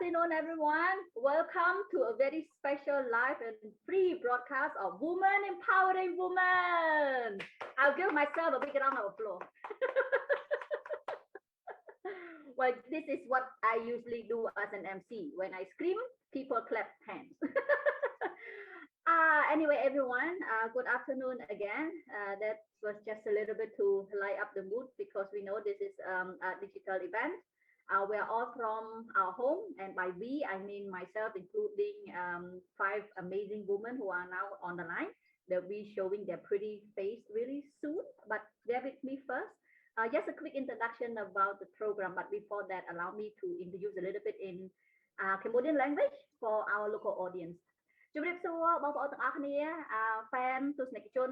afternoon, everyone. Welcome to a very special live and free broadcast of Women Empowering Women. I'll give myself a big round of applause. Well, this is what I usually do as an MC. When I scream, people clap hands. Anyway, everyone, good afternoon again. That was just a little bit to light up the mood because we know this is a digital event. We are all from our home, and by we, I mean myself, including 5 amazing women who are now on the line. They'll be showing their pretty face really soon, but bear with me first. Just a quick introduction about the program, but before that, allow me to introduce a little bit in Cambodian language for our local audience. ជម្រាបសួរបងប្អូនទាំងអស់គ្នា fan ទស្សនិកជន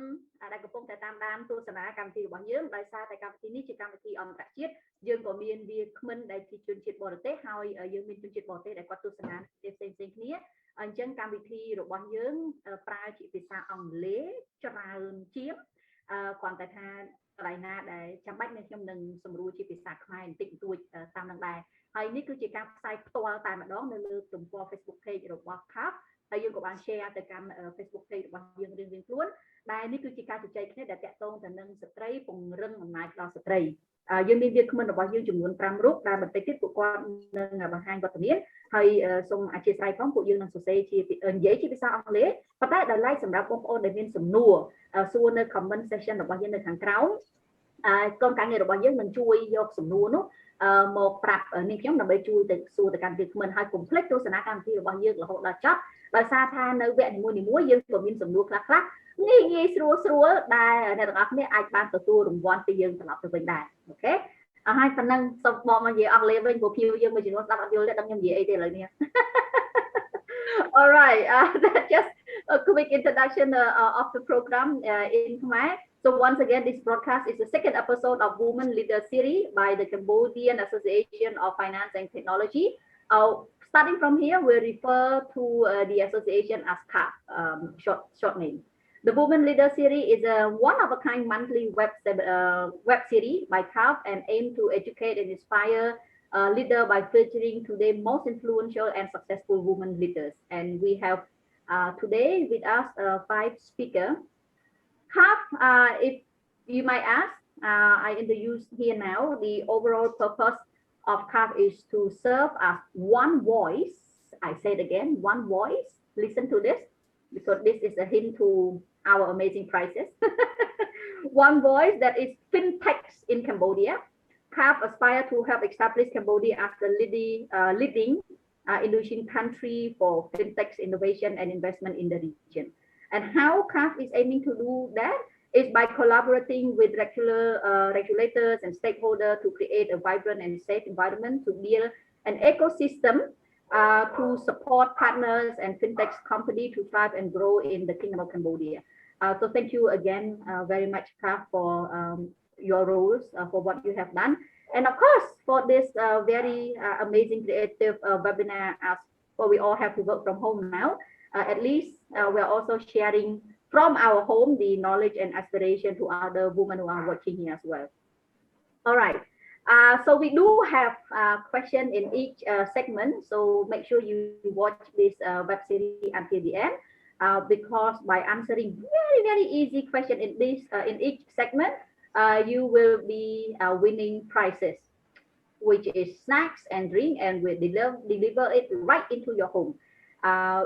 ដែលកំពុងតែតាមដានទស្សនាកម្មវិធីរបស់យើងដោយសារតែកម្មវិធីនេះជាកម្មវិធីអន្តរជាតិយើងក៏មានវាគ្មិនដែលជាជនជាតិបរទេសហើយយើងមានជនជាតិបរទេសដែលគាត់ទស្សនាផ្សេងៗគ្នាអញ្ចឹងកម្មវិធីរបស់យើងប្រើជាភាសាអង់គ្លេសច្រើនជាងគ្រាន់តែថាកន្លែងណាដែលចាំបាច់ខ្ញុំនឹងសម្រួលជាភាសាខ្មែរបន្តិចបន្តួចតាមនឹងដែរហើយនេះគឺជាការផ្សាយផ្ទាល់តែម្ដងនៅលើទំព័រ Facebook Page របស់ CAFT ហើយយើងក៏បាន share ទៅកាន់ Facebook Page របស់យើងរៀងៗខ្លួនដែលនេះគឺជាការជជែកគ្នាដែលតាក់ទងទៅនឹងស្ត្រីពង្រឹងអំណាចដល់ស្ត្រីយើងមានវាគ្មិនរបស់យើងចំនួន5រូបដែលបន្តិចទៀតពួកគាត់នឹងបង្ហាញវត្តមានហើយសូមអធិស្ឋានផងពួកយើងនឹងសរសេរជានិយាយជាភាសាអង់គ្លេសប៉ុន្តែដោយឡែកសម្រាប់បងប្អូនដែលមានសំណួរសួរនៅ comment section របស់យើងនៅខាងក្រោមកូនការងាររបស់យើងនឹងជួយយកសំណួរនោះមកប្រាប់នាងខ្ញុំដើម្បីជួយទៅសួរទៅកាន់វាគ្មិនហើយកុំភ្លេចទស្សនាកម្មវិធីរបស់យើងរហូតដល់ចប់ដោយសារថានៅវគ្គនីមួយៗយើងក៏មានសំណួរខ្លះៗងាយស្រួលដែលអ្នកទាំងអស់គ្នាអាចបានទទួលរង្វាន់ពីយើងត្រឡប់ទៅវិញដែរអូខេហើយប៉ុណ្ណឹងសូមបងមកនិយាយអង់គ្លេសវិញព្រោះភីវយើងមួយចំនួនស្ដាប់អត់យល់ទេដឹងខ្ញុំនិយាយអីទេឥឡូវនេះ All right that's just a quick introduction of the program in Khmer. So once again, this broadcast is the second episode of Women Leaders Series by the Cambodian Association of Finance and Technology. Starting from here, we refer to the association as CAFT, short name. The Women Leaders Series is a one-of-a-kind monthly web series by CAFT and aim to educate and inspire leaders by featuring today's most influential and successful women leaders. And we have today with us 5 speakers. CAFT, if you might ask, I introduce here now, the overall purpose of CAFT is to serve as one voice. I say it again, one voice. Listen to this, because this is a hint to our amazing prizes. One voice that is fintechs in Cambodia. CAFT aspire to help establish Cambodia as the leading Indonesian country for fintechs innovation and investment in the region. And how CAFT is aiming to do that is by collaborating with regulators and stakeholders to create a vibrant and safe environment to build an ecosystem to support partners and fintech companies to thrive and grow in the Kingdom of Cambodia. So thank you again very much, CAFT, for your roles, for what you have done. And of course, for this very amazing creative webinar, as well, we all have to work from home now. At least we're also sharing from our home the knowledge and aspiration to other women who are watching here as well. All right. So we do have a question in each segment. So make sure you watch this web series until the end, because by answering very easy question in each segment, you will be winning prizes, which is snacks and drink, and we'll deliver it right into your home.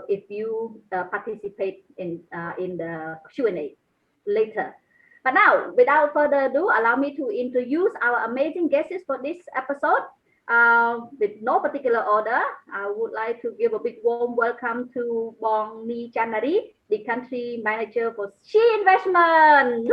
If you participate in the Q&A later. But now, without further ado, allow me to introduce our amazing guests for this episode. With no particular order, I would like to give a big warm welcome to Bong Ni Chanari, the country manager for She Investment.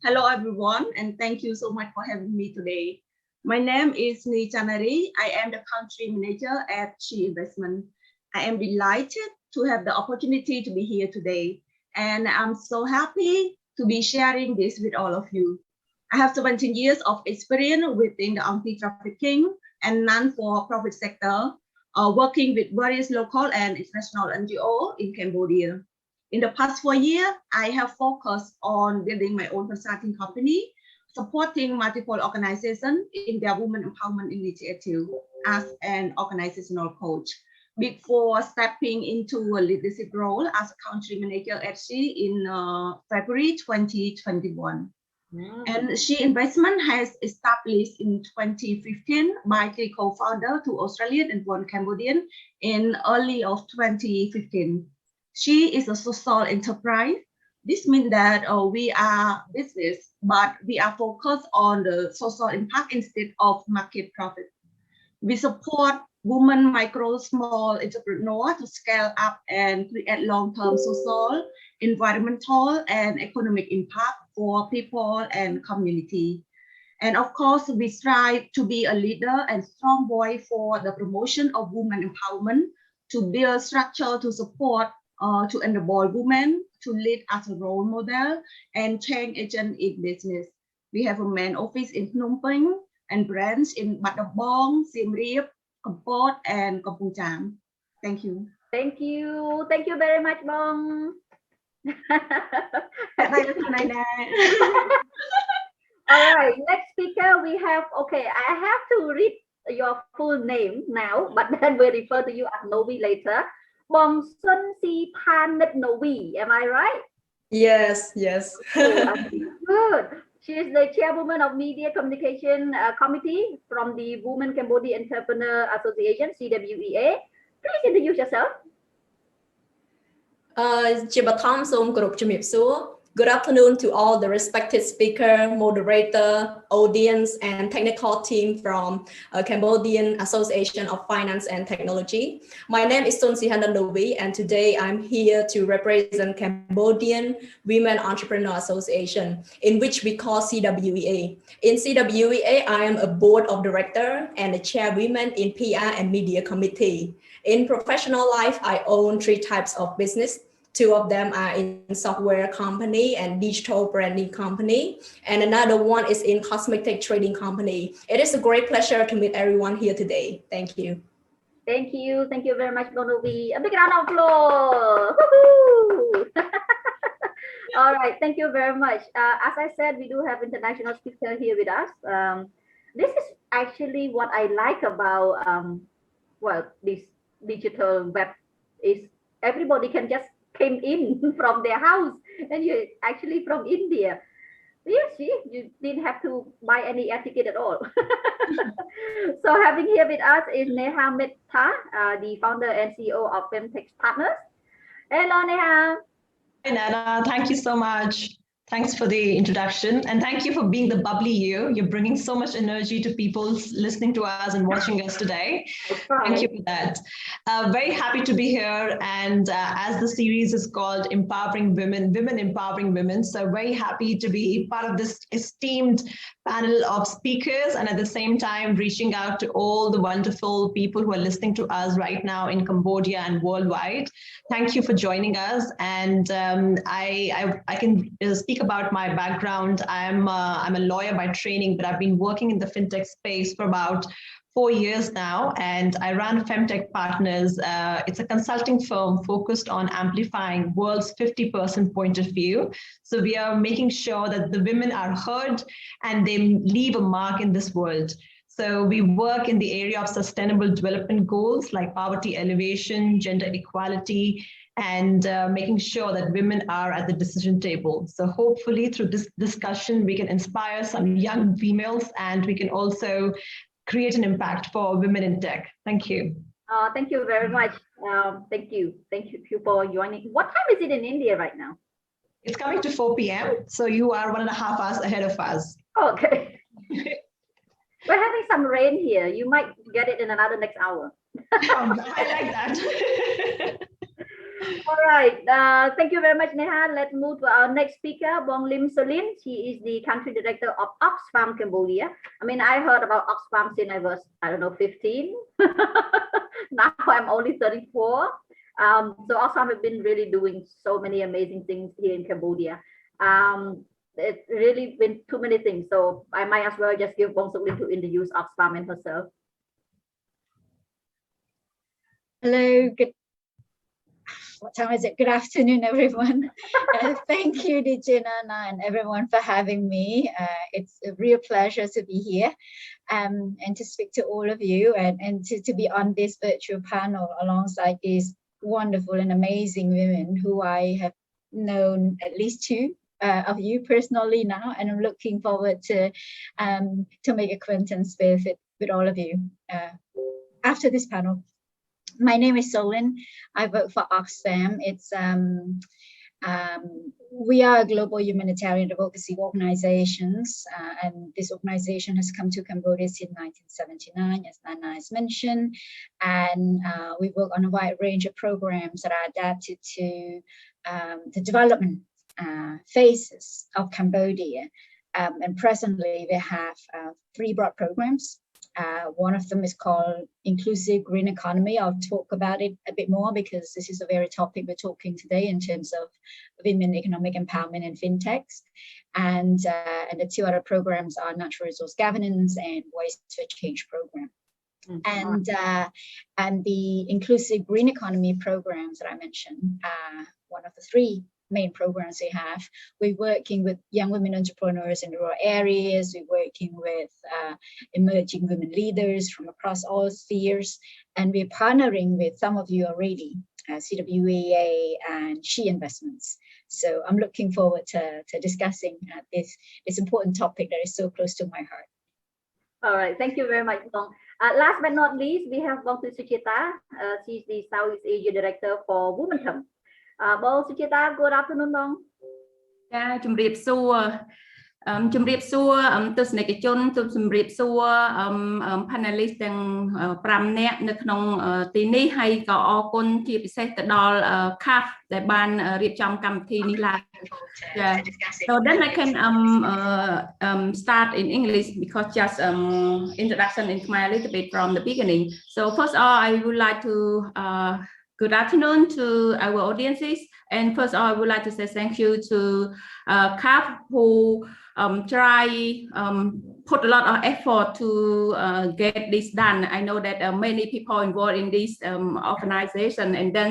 Hello everyone, and thank you so much for having me today. My name is Ni Chanari. I am the country manager at She Investment. I am delighted to have the opportunity to be here today, and I'm so happy to be sharing this with all of you. I have 17 years of experience within the anti-trafficking and non-for-profit sector, working with various local and international NGOs in Cambodia. In the past 4 years, I have focused on building my own consulting company, supporting multiple organizations in their women empowerment initiative as an organizational coach before stepping into a leadership role as a country manager at She in February 2021. And She Investment has established in 2015 by three co-founders, two Australian and one Cambodian, in early of 2015. She is a social enterprise. This means that we are business, but we are focused on the social impact instead of market profit. We support women, micro, small entrepreneurs to scale up and create long-term social, environmental, and economic impact for people and community. And of course, we strive to be a leader and strong voice for the promotion of women empowerment, to build structure to support to enable women to lead as a role model and change agent in business. We have a main office in Phnom Penh and branch in Battambang, Siem Reap, Kampot, and Kampong Cham. Thank you. Thank you. Thank you very much, Bong. All right, next speaker we have, okay, I have to read your full name now, but then we'll refer to you as Novi later. Bong Sun Si Panit Novi, am I right? Yes, yes. Oh, good. She is the chairwoman of Media Communication Committee from the Women Cambodia Entrepreneur Association, CWEA. Please introduce yourself. ជាបឋមសូមគោរពជំរាបសួរ Good afternoon to all the respected speaker, moderator, audience, and technical team from Cambodian Association of Finance and Technology. My name is Sun Sihanan Novi, and today I'm here to represent Cambodian Women Entrepreneur Association, in which we call CWEA. In CWEA, I am a board of director and a chairwoman in PR and Media Committee. In professional life, I own 3 types of business. 2 of them are in software company and digital branding company, and another one is in cosmetic trading company. It is a great pleasure to meet everyone here today. Thank you. Thank you. Thank you very much, Novi. A big round of applause. All right. Thank you very much. As I said, we do have international speaker here with us. This is actually what I like about, well, this digital web is everybody can just came in from their house and you're actually from India. Yes, you didn't have to buy any air ticket at all. So having here with us is Neha Mehta, the founder and CEO of Femtech Partners. Hello, Neha. Hi, Nana. Thank you so much. Thanks for the introduction, and thank you for being the bubbly you. You're bringing so much energy to people listening to us and watching us today. Thank you for that. Very happy to be here, and as the series is called Empowering Women, Women Empowering Women, so very happy to be part of this esteemed panel of speakers, and at the same time reaching out to all the wonderful people who are listening to us right now in Cambodia and worldwide. Thank you for joining us, and I can speak about my background. I'm a lawyer by training, but I've been working in the fintech space for about 4 years now, and I run Femtech Partners. It's a consulting firm focused on amplifying world's 50% point of view. So we are making sure that the women are heard and they leave a mark in this world. So we work in the area of sustainable development goals like poverty alleviation, gender equality, and making sure that women are at the decision table. So hopefully through this discussion, we can inspire some young females, and we can also create an impact for women in tech. Thank you. Thank you very much. Thank you. Thank you for joining. What time is it in India right now? It's coming to 4 p.m. So you are 1.5 hours ahead of us. Okay. We're having some rain here. You might get it in another next hour. I like that. All right. Thank you very much, Neha. Let's move to our next speaker, Bong Lim Solin. She is the country director of Oxfam Cambodia. I mean, I heard about Oxfam since I was, I don't know, 15. Now I'm only 34. So Oxfam have been really doing so many amazing things here in Cambodia. It's really been too many things. So I might as well just give Bong Solin to introduce Oxfam and herself. Hello, good what time is it? Good afternoon, everyone. Thank you, DJ Nana, and everyone for having me. It's a real pleasure to be here and to speak to all of you and to be on this virtual panel alongside these wonderful and amazing women who I have known at least two of you personally now, and I'm looking forward to make acquaintance with all of you after this panel. My name is Solin. I work for Oxfam. It's we are a global humanitarian advocacy organizations, and this organization has come to Cambodia since 1979, as Nana has mentioned, and we work on a wide range of programs that are adapted to the development phases of Cambodia. And presently we have 3 broad programs. One of them is called Inclusive Green Economy. I'll talk about it a bit more because this is a very topic we're talking today in terms of women economic empowerment and fintechs. And the 2 other programs are Natural Resource Governance and Waste to Change program. And the Inclusive Green Economy programs that I mentioned are one of the 3 main programs we have. We're working with young women entrepreneurs in rural areas. We're working with emerging women leaders from across all spheres. And we're partnering with some of you already, CWEA and She Investments. So I'm looking forward to discussing this important topic that is so close to my heart. All right, thank you very much, Bong. Last but not least, we have Bong Suchita. She's the Southeast Asia Director for Womentum. Bong Suchita, good afternoon, Bong. ចាជំរាបសួរទស្សនិកជនជំរាបសួរ panelist ទាំង 5 នាក់នៅក្នុងទីនេះហើយក៏អរគុណជាពិសេសទៅដល់ CAFT ដែលបានរៀបចំកម្មវិធីនេះឡើង So then I can start in English because just introduction in Khmer a little bit from the beginning. So first of all, I would like to good afternoon to our audiences, and first of all, I would like to say thank you to CAFT who try put a lot of effort to get this done. I know that many people involved in this organization, and then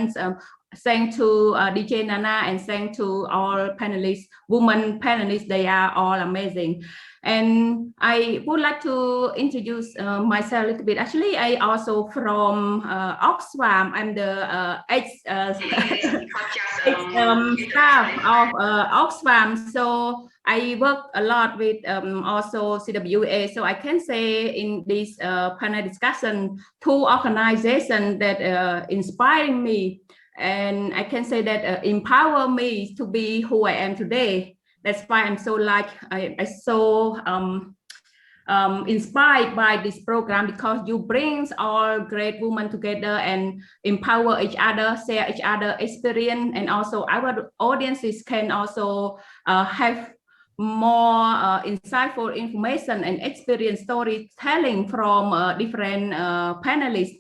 thanks to DJ Nana and thanks to all panelists, women panelists, they are all amazing. And I would like to introduce myself a little bit. Actually, I also from Oxfam. I'm the staff of Oxfam. So I work a lot with also CWA. So I can say in this panel discussion, 2 organizations that inspire me. And I can say that empower me to be who I am today. That's why I'm so I so inspired by this program, because you bring all great women together and empower each other, share each other experience, and also our audiences can also have more insightful information and experience storytelling from different panelists.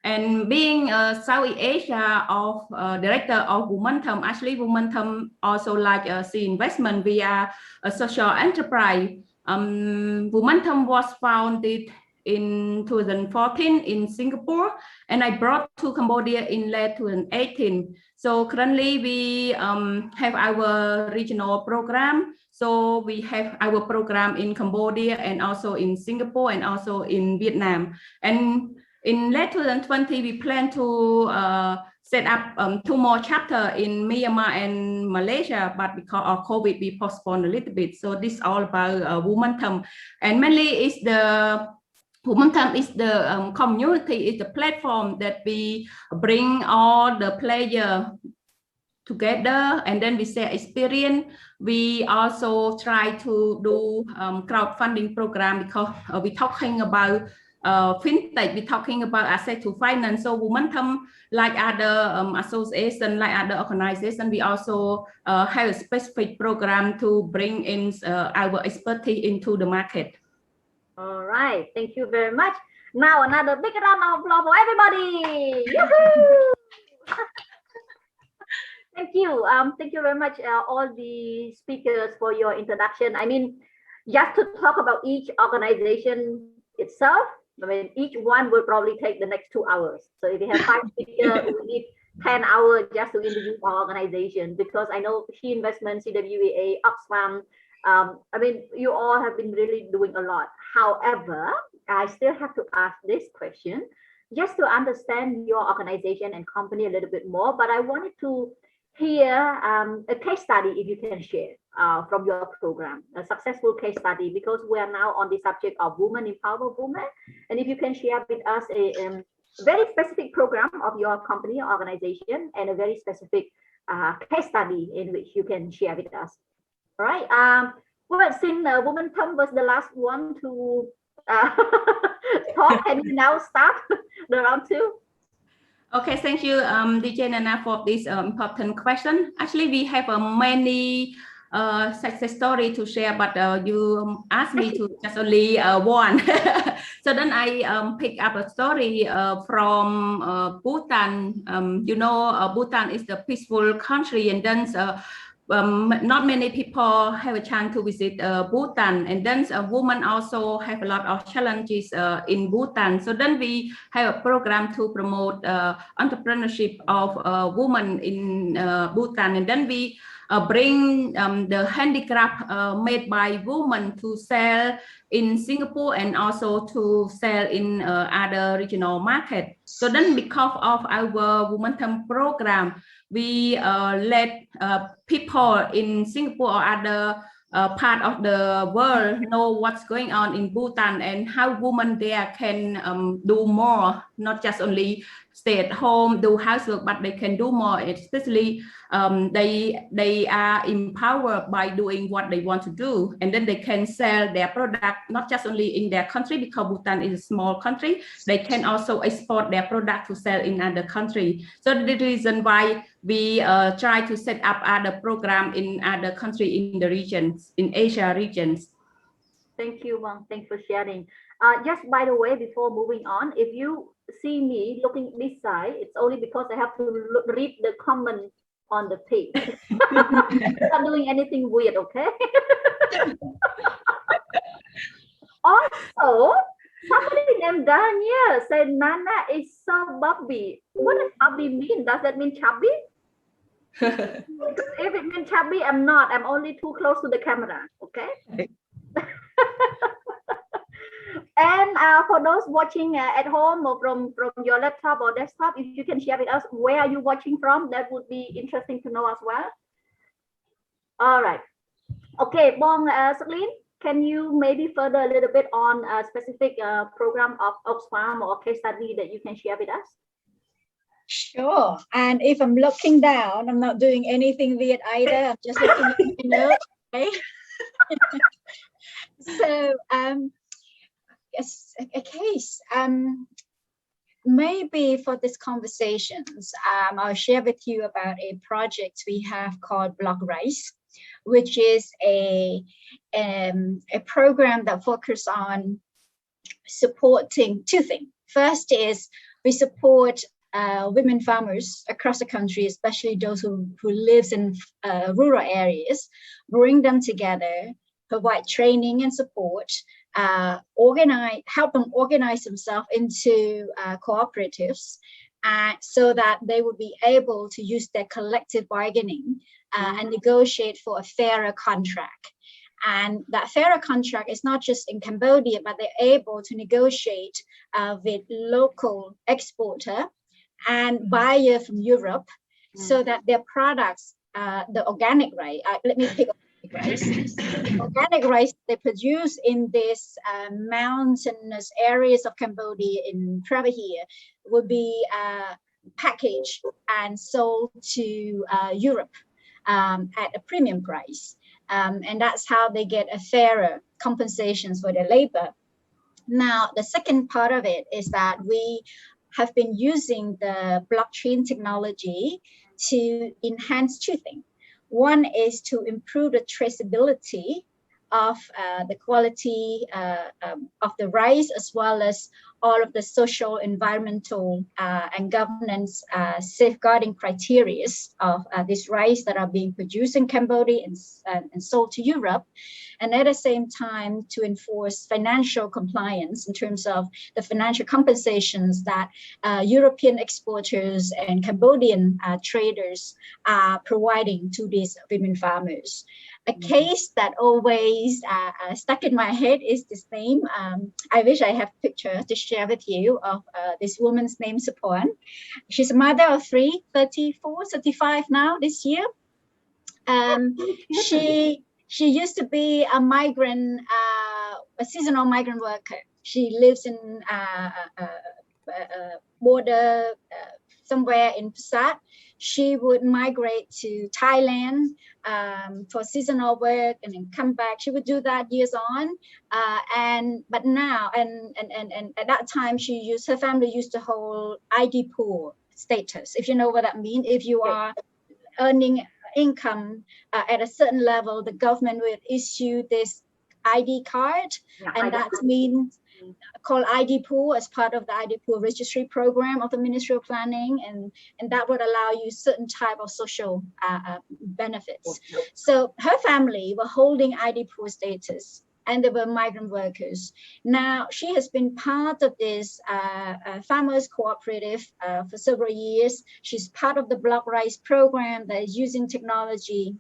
And being Southeast Asia of director of Womentum, actually Womentum also like She Investment. We are a social enterprise. Womentum was founded in 2014 in Singapore, and I brought to Cambodia in late 2018. So currently we have our regional program. So we have our program in Cambodia and also in Singapore and also in Vietnam. And in late 2020, we plan to set up 2 more chapters in Myanmar and Malaysia, but because of COVID, we postponed a little bit. So this is all about Womentum, and mainly is the Womentum is the community, is the platform that we bring all the players together, and then we share experience. We also try to do crowdfunding program because we're talking about fintech, we're talking about access to finance. So Womentum, like other association, like other organization, we also have a specific program to bring in our expertise into the market. All right, thank you very much. Now another big round of applause for everybody. Thank you very much, all the speakers, for your introduction. I mean, just to talk about each organization itself, I mean, each one will probably take the next 2 hours. So if you have 5 speakers, we need 10 hours just to introduce our organization, because I know She Investment, CWA, Oxfam, I mean, you all have been really doing a lot. However, I still have to ask this question just to understand your organization and company a little bit more. But I wanted to hear a case study, if you can share from your program, a successful case study, because we are now on the subject of women empower women. And if you can share with us a very specific program of your company or organization and a very specific case study in which you can share with us. All right. Well, since Woman Tom was the last one to talk, can you now start the round two? Okay, thank you, DJ Nana, for this important question. Actually, we have many success story to share, but you asked me to just only one. So then I pick up a story from Bhutan. You know, Bhutan is the peaceful country, and then not many people have a chance to visit Bhutan, and then women also have a lot of challenges in Bhutan. So then we have a program to promote entrepreneurship of women in Bhutan, and then we bring the handicraft made by women to sell in Singapore and also to sell in other regional markets. So then because of our Women program, we let people in Singapore or other part of the world know what's going on in Bhutan and how women there can do more, not just only stay at home, do housework, but they can do more. Especially they are empowered by doing what they want to do, and then they can sell their product not just only in their country, because Bhutan is a small country. They can also export their product to sell in other countries. So the reason why we try to set up other program in other countries in the regions, in Asia regions. Thank you, Wang. Thanks for sharing. Just by the way, before moving on, if you see me looking this side, it's only because I have to read the comment on the page. Not doing anything weird, okay? Also, somebody named Daniel said Nana is so bubbly. What does bubbly mean? Does that mean chubby? If it means chubby, I'm not. I'm only too close to the camera, okay? And for those watching at home or from your laptop or desktop, if you can share with us where are you watching from, that would be interesting to know as well. All right. Okay, Bong Suklin, can you maybe further a little bit on a specific program of Oxfam or case study that you can share with us? Sure. And if I'm looking down, I'm not doing anything weird either. I'm just looking at my notes. Okay. So yes, a case. Maybe for this conversations, I'll share with you about a project we have called Block Rice, which is a program that focuses on supporting two things. First is we support women farmers across the country, especially those who lives in rural areas, bring them together, provide training and support, help them organize themselves into cooperatives, so that they would be able to use their collective bargaining and negotiate for a fairer contract. And that fairer contract is not just in Cambodia, but they're able to negotiate with local exporter and buyer from Europe, so that their products, the organic rice, let me pick rice. Organic rice they produce in this mountainous areas of Cambodia in Pravahia would be packaged and sold to Europe at a premium price. And that's how they get a fairer compensations for their labor. Now, the second part of it is that we have been using the blockchain technology to enhance two things. One is to improve the traceability of the quality of the rice, as well as all of the social, environmental, and governance safeguarding criteria of this rice that are being produced in Cambodia and sold to Europe. And at the same time, to enforce financial compliance in terms of the financial compensations that European exporters and Cambodian traders are providing to these women farmers. A case that always stuck in my head is this name. I wish I have a picture to share with you of this woman's name, Supon. She's a mother of 3, 34, 35 now this year. She used to be a migrant, a seasonal migrant worker. She lives in border somewhere in Pusat. She would migrate to Thailand for seasonal work and then come back. She would do that years on. But now, and at that time, her family used to hold ID poor status. If you know what that means, if you are earning income at a certain level, the government will issue this ID card, and that means called ID pool as part of the ID pool registry program of the Ministry of Planning, and that would allow you certain type of social benefits. So her family were holding ID pool status, and they were migrant workers. Now she has been part of this farmers cooperative for several years. She's part of the Block Rice program that is using technology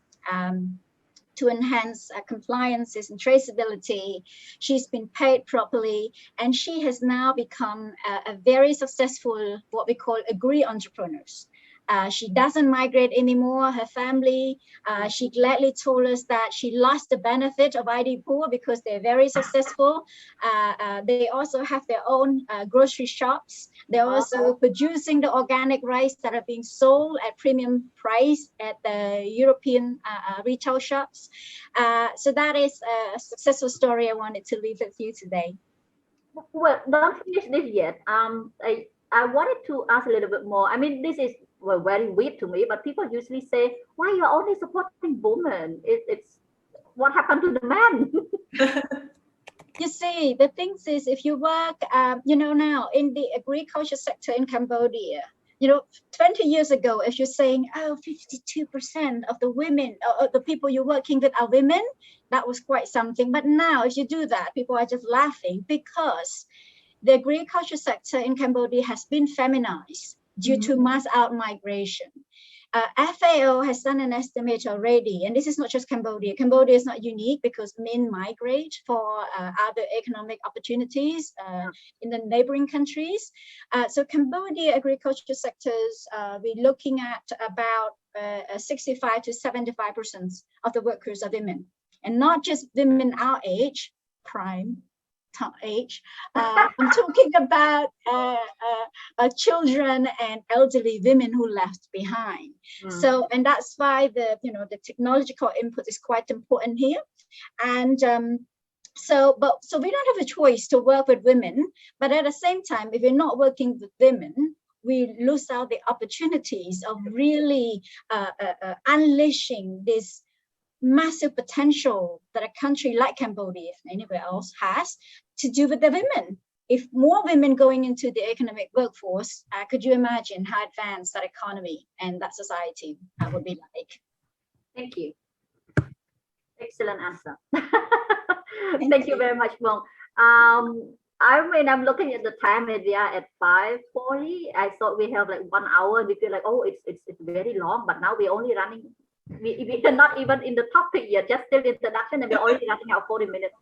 to enhance compliances and traceability. She's been paid properly, and she has now become a very successful, what we call agree entrepreneurs. She doesn't migrate anymore. Her family, she gladly told us that she lost the benefit of ID pool because they're very successful. They also have their own grocery shops. They're also producing the organic rice that are being sold at premium price at the European retail shops. So that is a successful story I wanted to leave with you today. Well, don't finish this yet. I wanted to ask a little bit more. I mean, this is very weird to me, but people usually say, why you're only supporting women? It's what happened to the men? You see, the thing is, if you work, now in the agriculture sector in Cambodia, 20 years ago, if you're saying, 52% of the women, or the people you're working with are women, that was quite something. But now, if you do that, people are just laughing because the agriculture sector in Cambodia has been feminized due to mass out-migration. FAO has done an estimate already, and this is not just Cambodia. Cambodia is not unique because men migrate for other economic opportunities in the neighboring countries. So Cambodia agriculture sectors, we're looking at about 65 to 75% of the workers are women, and not just women our age, prime age. I'm talking about children and elderly women who left behind. So, and that's why the technological input is quite important here. And so we don't have a choice to work with women, but at the same time, if we're not working with women, we lose out the opportunities of really unleashing this massive potential that a country like Cambodia and anywhere else has to do with the women. If more women going into the economic workforce, could you imagine how advanced that economy and that society would be like? Thank you. Excellent answer. Thank you very much, Mong. I'm looking at the time and we are at 5:40. I thought we have like 1 hour. We feel like, it's very long, but now we're only running. We're not even in the topic yet, just still introduction, and we're already running out 40 minutes.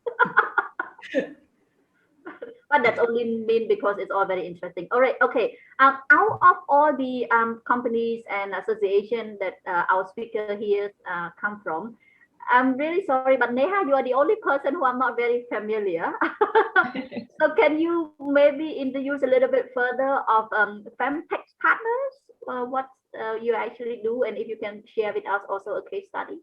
But that's only mean because it's all very interesting. All right, okay. Out of all the companies and associations that our speaker here come from, I'm really sorry, but Neha, you are the only person who I'm not very familiar. So can you maybe introduce a little bit further of Femtech Partners, what you actually do, and if you can share with us also a case study?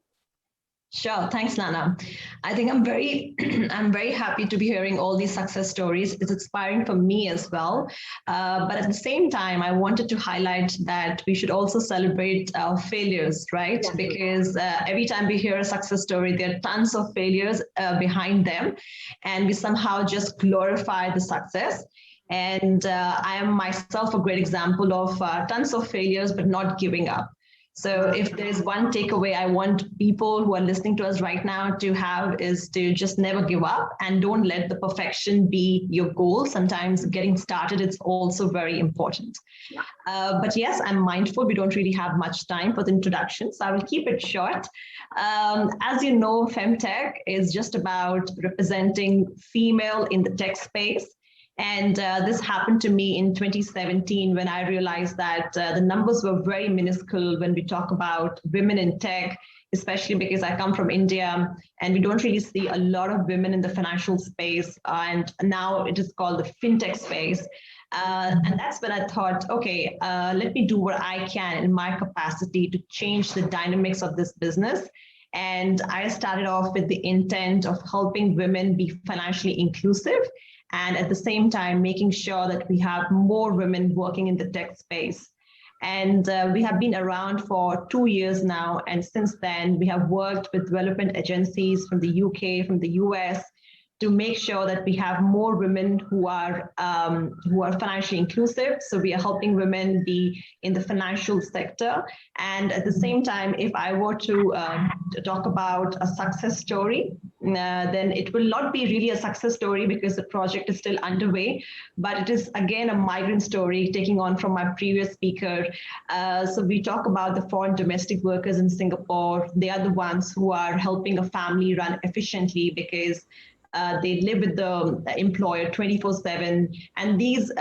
Sure. Thanks, Nana. I think I'm very happy to be hearing all these success stories. It's inspiring for me as well. But at the same time, I wanted to highlight that we should also celebrate our failures, right? Yeah. Because every time we hear a success story, there are tons of failures behind them, and we somehow just glorify the success. And I am myself a great example of tons of failures, but not giving up. So if there's one takeaway I want people who are listening to us right now to have is to just never give up and don't let the perfection be your goal. Sometimes getting started is also very important. But yes, I'm mindful we don't really have much time for the introduction, so I will keep it short. As you know, Femtech is just about representing female in the tech space. And this happened to me in 2017 when I realized that the numbers were very minuscule when we talk about women in tech, especially because I come from India and we don't really see a lot of women in the financial space. And now it is called the fintech space. And that's when I thought, okay, let me do what I can in my capacity to change the dynamics of this business. And I started off with the intent of helping women be financially inclusive, and at the same time, making sure that we have more women working in the tech space. And we have been around for 2 years now. And since then, we have worked with development agencies from the UK, from the US, to make sure that we have more women who are financially inclusive. So we are helping women be in the financial sector. And at the same time, if I were to talk about a success story, then it will not be really a success story because the project is still underway, but it is again a migrant story taking on from my previous speaker. So we talk about the foreign domestic workers in Singapore. They are the ones who are helping a family run efficiently because they live with the employer 24/7. And these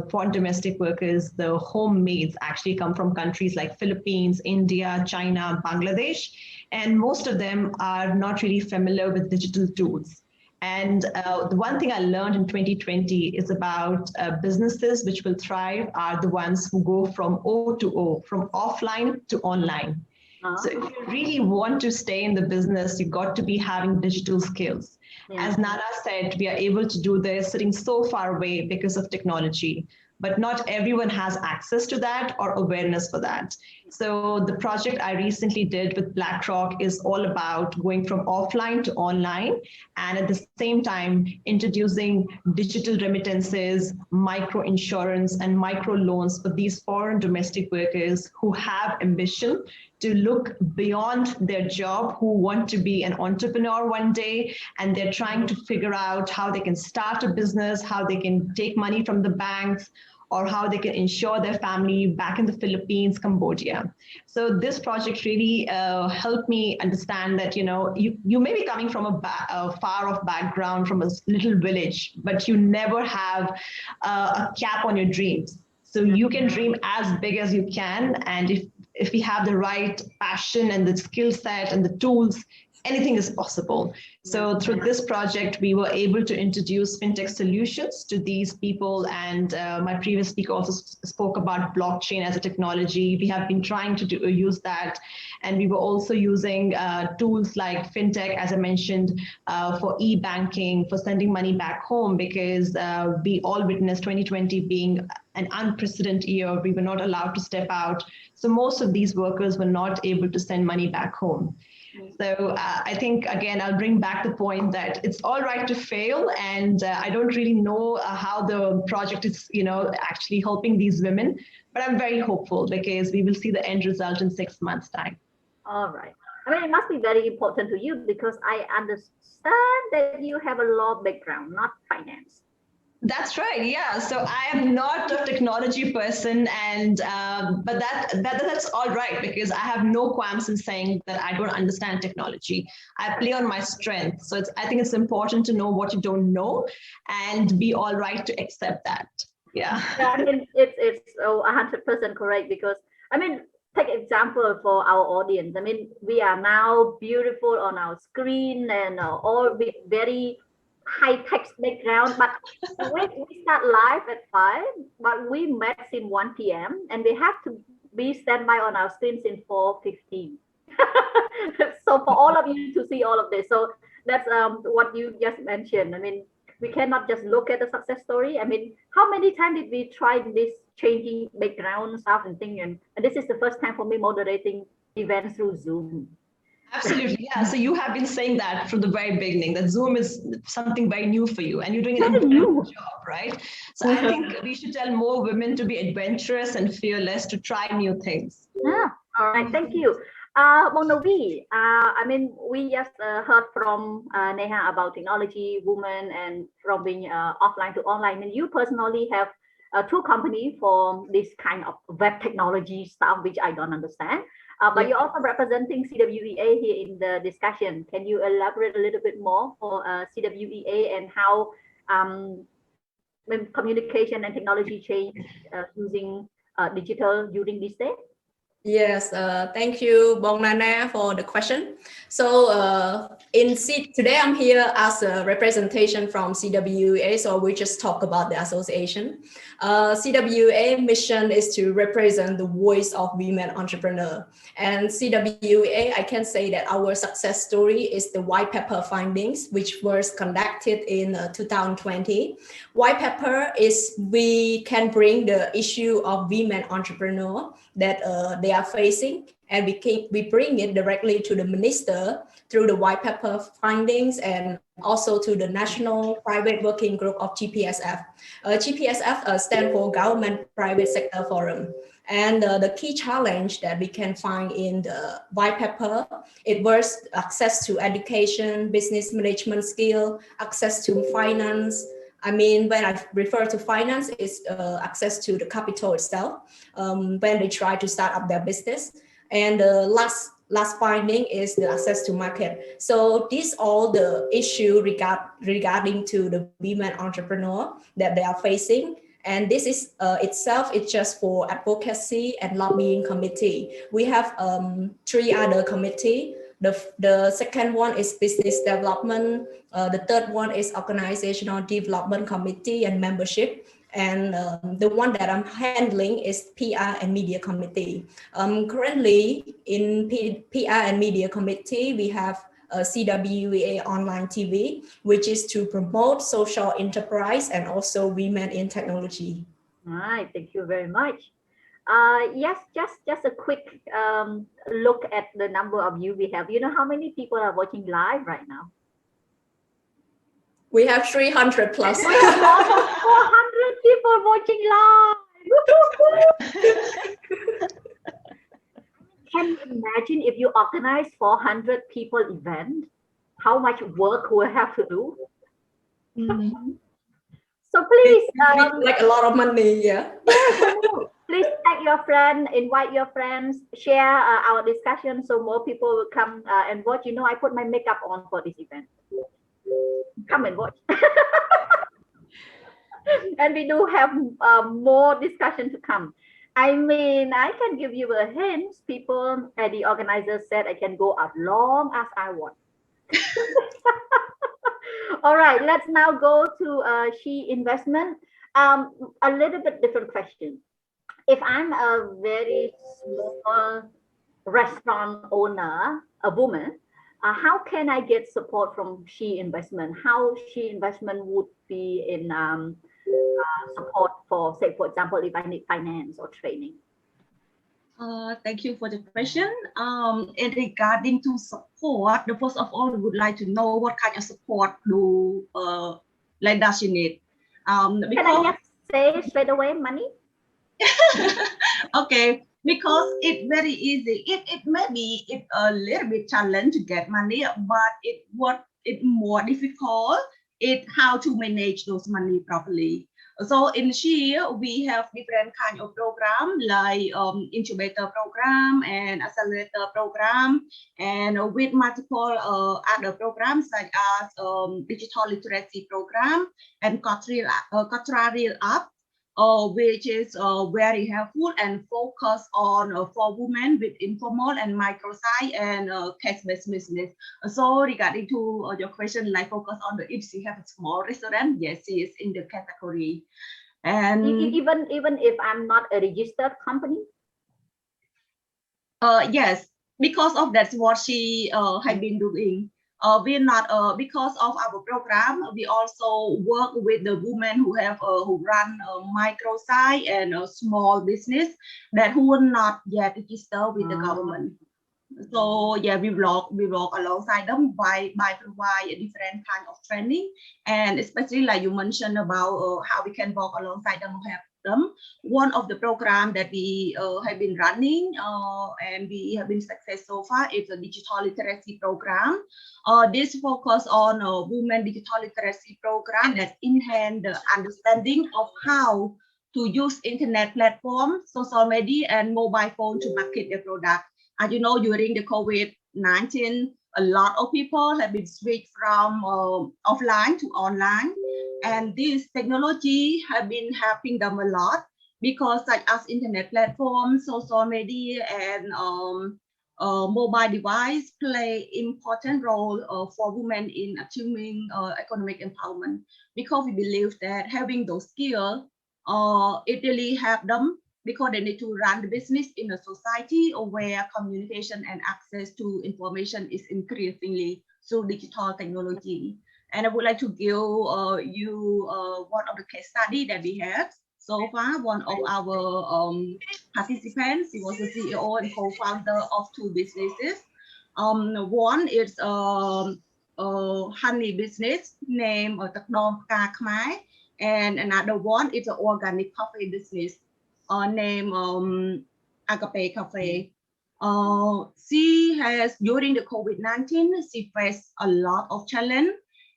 foreign domestic workers, the home maids, actually come from countries like Philippines, India, China, Bangladesh. And most of them are not really familiar with digital tools. And the one thing I learned in 2020 is about businesses which will thrive are the ones who go from O to O, from offline to online. So if you really want to stay in the business, you've got to be having digital skills. As Nana said, we are able to do this sitting so far away because of technology, but not everyone has access to that or awareness for that. So the project I recently did with BlackRock is all about going from offline to online, and at the same time, introducing digital remittances, micro insurance, and micro loans for these foreign domestic workers who have ambition to look beyond their job, who want to be an entrepreneur one day, and they're trying to figure out how they can start a business, how they can take money from the banks, or how they can insure their family back in the Philippines, Cambodia. So this project really helped me understand that, you may be coming from a far-off background, from a little village, but you never have a cap on your dreams. So you can dream as big as you can. And if we have the right passion and the skill set and the tools, anything is possible. So through this project, we were able to introduce fintech solutions to these people. And my previous speaker also spoke about blockchain as a technology. We have been trying to use that. And we were also using tools like fintech, as I mentioned, for e-banking, for sending money back home, because we all witnessed 2020 being an unprecedented year. We were not allowed to step out. So most of these workers were not able to send money back home. So I think, again, I'll bring back the point that it's all right to fail. And I don't really know how the project is, actually helping these women. But I'm very hopeful because we will see the end result in 6 months' time. All right. I mean, it must be very important to you because I understand that you have a law background, not finance. That's right. Yeah. So I am not a technology person, and but that's all right because I have no qualms in saying that I don't understand technology. I play on my strength. So I think it's important to know what you don't know, and be all right to accept that. Yeah. Yeah. I mean, it's 100% correct because take example for our audience. I mean, we are now beautiful on our screen and all with very high-tech background, but we start live at 5, but we met since 1 p.m. and we have to be standby on our screen since 4:15. So for all of you to see all of this, so that's what you just mentioned. I mean, we cannot just look at the success story. I mean, how many times did we try this changing background stuff and thing? And this is the first time for me moderating events through Zoom. Absolutely, yeah. So you have been saying that from the very beginning, that Zoom is something very new for you, and you're doing an Very incredible new. job, right? So I think we should tell more women to be adventurous and fearless, to try new things. Yeah. All right. Thank you. Monavi, I mean, we just heard from Neha about technology, women, and from being offline to online. And you personally have two companies for this kind of web technology stuff, which I don't understand. But you're also representing CWEA here in the discussion. Can you elaborate a little bit more for CWEA and how when communication and technology change using digital during this day? Yes, thank you, Bong Nana, for the question. So today I'm here as a representation from CWA, so we just talk about the association. CWA mission is to represent the voice of women entrepreneurs. And CWA, I can say that our success story is the white paper findings, which was conducted in 2020. White paper is we can bring the issue of women entrepreneur that they are facing, and we bring it directly to the minister through the white paper findings and also to the National Private Working Group of GPSF. GPSF stands for Government Private Sector Forum. And the key challenge that we can find in the white paper, it was access to education, business management skill, access to finance. I mean, when I refer to finance, it's access to the capital itself when they try to start up their business. And the last finding is the access to market. So these all the issue regarding to the women entrepreneur that they are facing. And this is itself, it's just for advocacy and lobbying committee. We have 3 other committee. The second one is business development. The third one is organizational development committee and membership. And the one that I'm handling is PR and media committee. Currently in PR and media committee, we have CWA online TV, which is to promote social enterprise and also women in technology. All right, thank you very much. Yes, just a quick look at the number of you we have. You know how many people are watching live right now? We have 300 plus. We have almost 400 people watching live. Can you imagine if you organize 400 people event, how much work we'll have to do? So please, like a lot of money, yeah. Please tag your friend, invite your friends, share our discussion so more people will come and watch. You know, I put my makeup on for this event. Come and watch. And we do have more discussion to come. I mean, I can give you a hint. People, the organizers said I can go as long as I want. All right, let's now go to She Investment. A little bit different question. If I'm a very small restaurant owner, a woman, how can I get support from She Investment? How She Investment would be in support for, say, for example, if I need finance or training? Thank you for the question. And regarding to support, first of all, we would like to know what kind of support does you need. Can I just say straight away, money? Okay, because it's very easy. It may be a little bit challenge to get money, but it more difficult is how to manage those money properly. So in She, we have different kind of program like incubator program and accelerator program, and with multiple other programs such as digital literacy program and cultural up, which is very helpful and focus on for women with informal and micro-size and cash-based business. So regarding to your question, like focus on the if she have a small restaurant, yes, she is in the category. And even if I'm not a registered company. Yes, because of that's what she has been doing. We're not because of our program. We also work with the women who have who run a micro-size and a small business that who will not yet register with the government. So yeah, we work alongside them by provide a different kind of training, and especially like you mentioned about how we can work alongside them, help them. One of the program that we have been running and we have been successful so far is a digital literacy program. This focus on women digital literacy program that enhance the understanding of how to use internet platform, social media, and mobile phone to market their product. As you know, during the COVID-19, a lot of people have been switched from offline to online, and this technology have been helping them a lot because such as internet platforms, social media, and mobile device play important role for women in achieving economic empowerment, because we believe that having those skills it really help them, because they need to run the business in a society where communication and access to information is increasingly through digital technology. And I would like to give you one of the case study that we have so far. One of our participants, he was the CEO and co-founder of two businesses. One is honey business named Takdom Ka Khmer, and another one is an organic coffee business named Agape Cafe. She has, during the COVID-19, she faced a lot of challenge.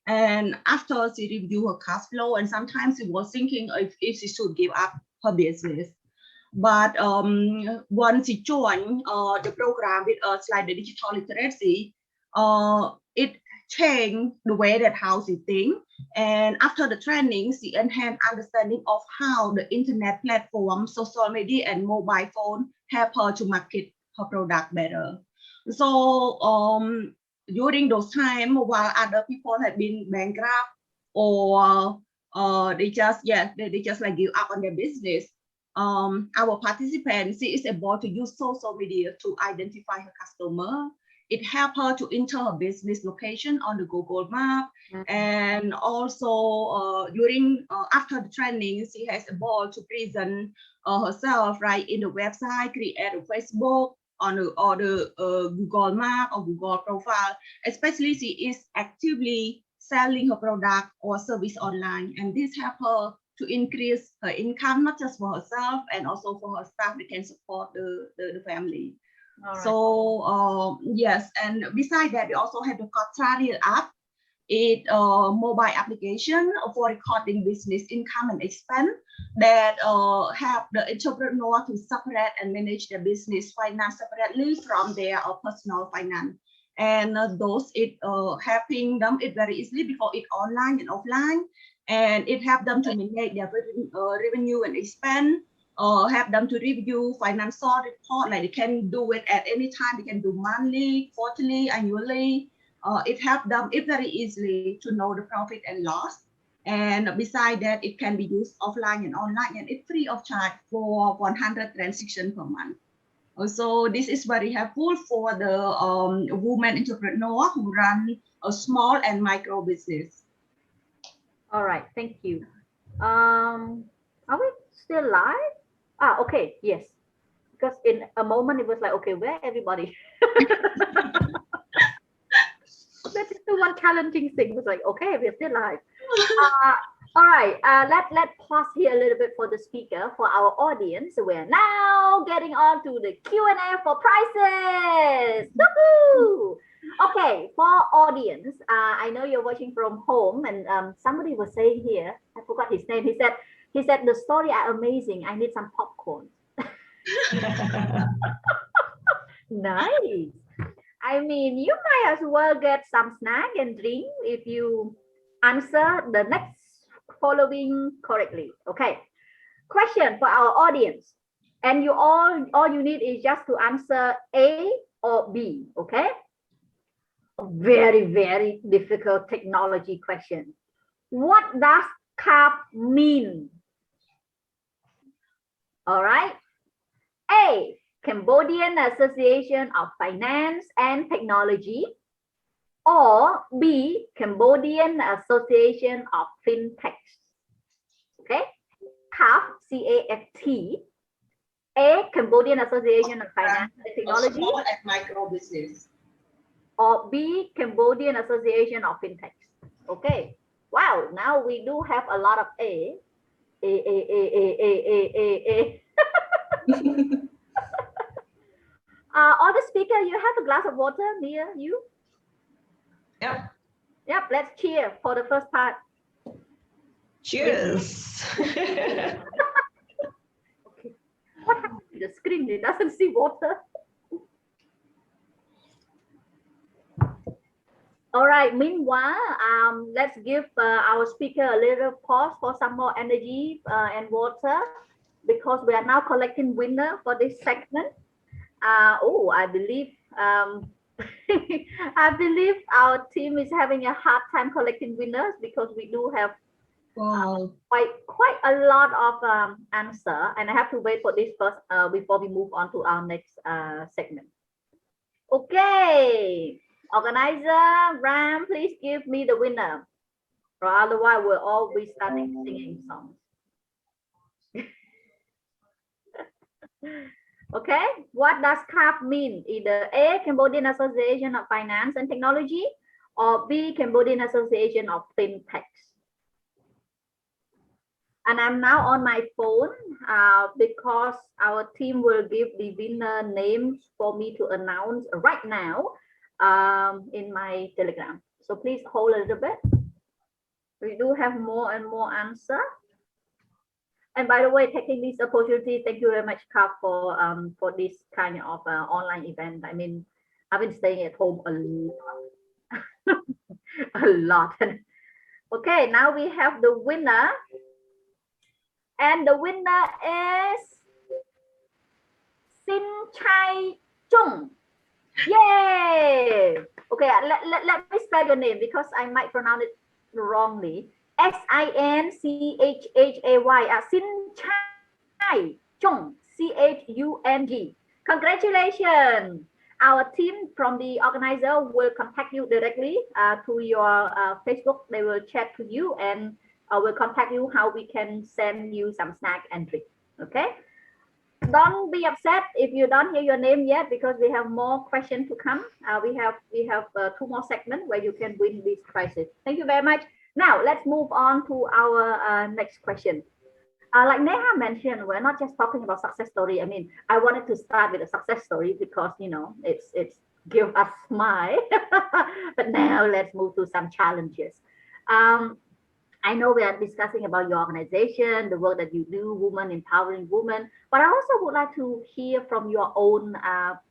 And after she reviewed her cash flow, and sometimes she was thinking if she should give up her business. But once she joined the program with us, like the digital literacy, it changed the way that how she think. And after the training, she enhanced understanding of how the internet platform, social media, and mobile phone help her to market her product better. So during those time, while other people have been bankrupt or they just like give up on their business, our participant, she is able to use social media to identify her customer. It helped her to enter her business location on the Google Map. And also during after the training, she has able to present herself right in the website, create a Facebook on the Google Map or Google profile. Especially she is actively selling her product or service online, and this helped her to increase her income, not just for herself and also for her staff. They can support the family. Right. So yes, and besides that, we also have the Kotrari app. It mobile application for recording business income and expense that help the entrepreneur to separate and manage their business finance separately from their personal finance. And those it helping them it very easily because it online and offline, and it help them to manage their revenue and expense. Help them to review financial report, like they can do it at any time. They can do monthly, quarterly, annually. It helps them it very easily to know the profit and loss. And beside that, it can be used offline and online, and it's free of charge for 100 transactions per month. Also, this is very helpful for the women entrepreneur who run a small and micro business. All right, thank you. Are we still live? Okay, yes. Because in a moment it was like, okay, where everybody? That is the one challenging thing. It was like, okay, we're still live. All right, let's pause here a little bit for the speaker, for our audience. We're now getting on to the Q&A for prizes. Woohoo! Okay, for audience, I know you're watching from home, and somebody was saying here, I forgot his name. He said the story are amazing. I need some popcorn. Nice. I mean, you might as well get some snack and drink if you answer the next following correctly. Okay. Question for our audience. And you all you need is just to answer A or B. Okay. A very, very difficult technology question. What does CAFT mean? All right. A, Cambodian Association of Finance and Technology, or B, Cambodian Association of Fintechs. Okay, CAFT, C-A-F-T. A, Cambodian Association of Finance and Technology. Small and micro business. Or B, Cambodian Association of Fintechs. Okay. Wow, now we do have a lot of A. All the speaker, you have a glass of water near you? Yep. Yep, let's cheer for the first part. Cheers. Okay. What happened to the screen? It doesn't see water. All right, meanwhile, let's give our speaker a little pause for some more energy and water, because we are now collecting winner for this segment. I believe I believe our team is having a hard time collecting winners, because we do have quite a lot of answer, and I have to wait for this first before we move on to our next segment. Okay, organizer Ram, please give me the winner, or otherwise we'll all be starting singing songs. Okay, what does CAFT mean? Either A, Cambodian Association of Finance and Technology, or B, Cambodian Association of Fintechs. And I'm now on my phone because our team will give the winner names for me to announce right now in my Telegram. So please hold a little bit. We do have more and more answers. And by the way, taking this opportunity, thank you very much, CAFT, for this kind of online event. I mean, I've been staying at home a lot. A lot. Okay, now we have the winner. And the winner is Sin Chai Chung. Yay! Okay, let me spell your name, because I might pronounce it wrongly. SINCHHAY. Sin Chai Chung. CHUNG. Congratulations. Our team from the organizer will contact you directly to your Facebook. They will chat to you, and will contact you how we can send you some snack and drink. Okay, don't be upset if you don't hear your name yet, because we have more questions to come. We have 2 more segments where you can win these prizes. Thank you very much. Now let's move on to our next question. Like Neha mentioned, we're not just talking about success story. I mean, I wanted to start with a success story because, you know, it's give us smile. But now let's move to some challenges. I know we are discussing about your organization, the work that you do, women empowering women, but I also would like to hear from your own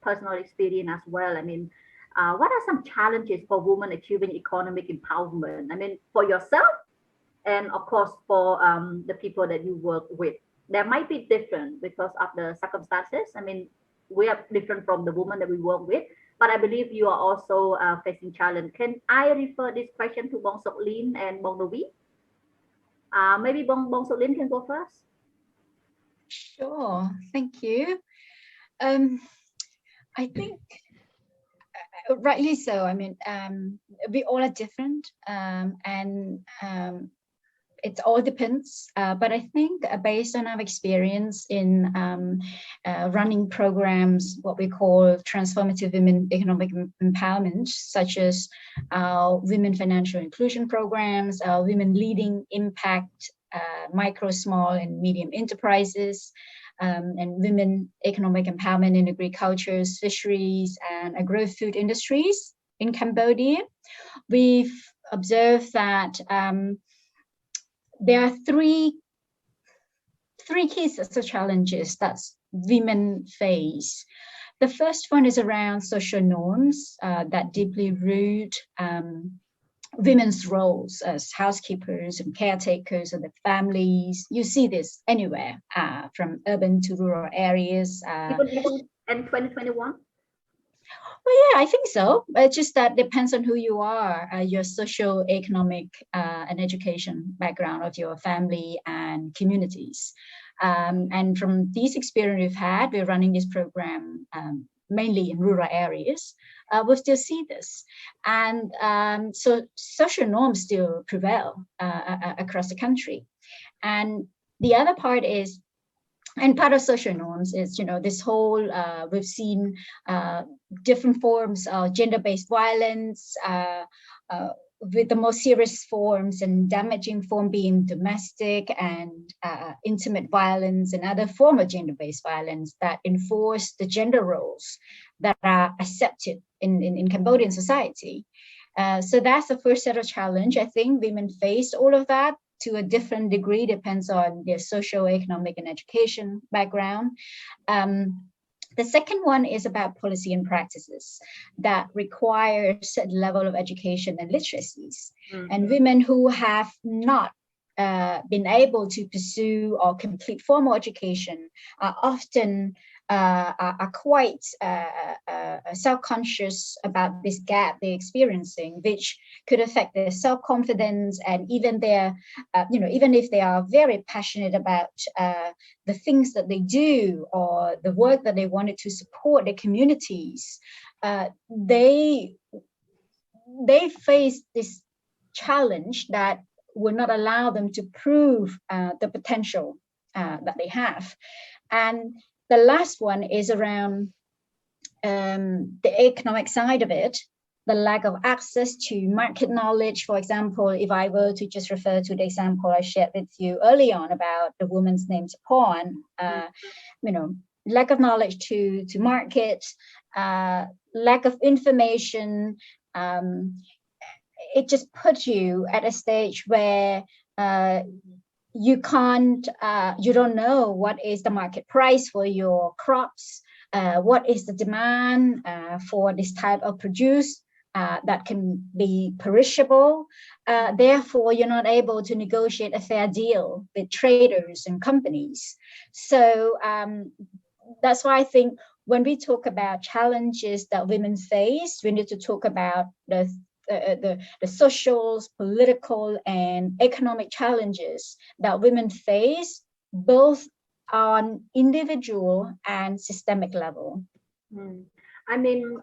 personal experience as well. I mean, what are some challenges for women achieving economic empowerment? I mean, for yourself, and of course for the people that you work with. There might be different because of the circumstances. I mean, we are different from the women that we work with, but I believe you are also facing challenge. Can I refer this question to Bong Sok Lin and Bong Novi? Maybe Bong Sok Lin can go first. Sure, thank you. I think rightly so. I mean, we all are different, and it all depends. But I think based on our experience in running programs, what we call transformative women economic empowerment, such as women financial inclusion programs, women leading impact, micro, small, and medium enterprises, and women economic empowerment in agriculture, fisheries, and agro-food industries in Cambodia. We've observed that there are three key sets of challenges that women face. The first one is around social norms that deeply root women's roles as housekeepers and caretakers of the families. You see this anywhere, from urban to rural areas. Even in 2021? Well, yeah, I think so. It's just that depends on who you are, your socio-economic and education background of your family and communities. And from these experience we've had, we're running this program mainly in rural areas. We still see this. And so social norms still prevail across the country. And the other part is And part of social norms is, this whole, we've seen different forms of gender-based violence, with the most serious forms and damaging form being domestic and intimate violence and other form of gender-based violence that enforce the gender roles that are accepted in Cambodian society. So that's the first set of challenge. I think women faced all of that to a different degree, depends on their socio-economic and education background. The second one is about policy and practices that require a certain level of education and literacies. And women who have not been able to pursue or complete formal education are often are quite self-conscious about this gap they're experiencing, which could affect their self-confidence and even their, even if they are very passionate about the things that they do or the work that they wanted to support their communities, they face this challenge that will not allow them to prove the potential that they have. And the last one is around the economic side of it, the lack of access to market knowledge. For example, if I were to just refer to the example I shared with you early on about the woman's named porn, lack of knowledge to market, lack of information, it just puts you at a stage where you can't, you don't know what is the market price for your crops, what is the demand for this type of produce that can be perishable. Therefore, you're not able to negotiate a fair deal with traders and companies. So that's why I think when we talk about challenges that women face, we need to talk about the social, political, and economic challenges that women face, both on individual and systemic level. I mean,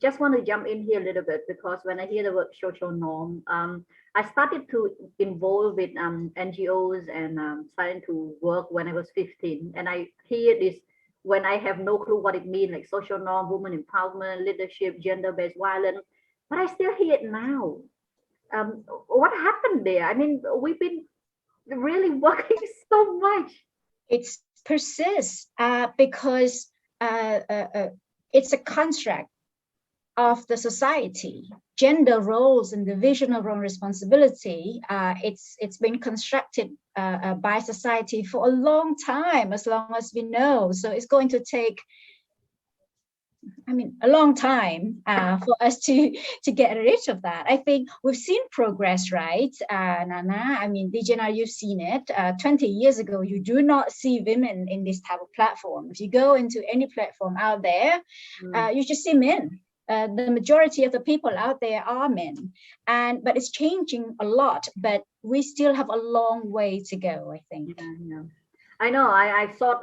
just want to jump in here a little bit, because when I hear the word social norm, I started to involve with NGOs and starting to work when I was 15. And I hear this when I have no clue what it means, like social norm, women empowerment, leadership, gender-based violence. But I still hear it now. What happened there? I mean, we've been really working so much. It persists because it's a construct of the society. Gender roles and division of role responsibility, it's been constructed by society for a long time, as long as we know. So it's going to take, a long time for us to get rid of that. I think we've seen progress, right, Nana? I mean, Dijana, you've seen it. 20 years ago, you do not see women in this type of platform. If you go into any platform out there, you just see men. The majority of the people out there are men, but it's changing a lot. But we still have a long way to go, I think. Yeah. I know. I thought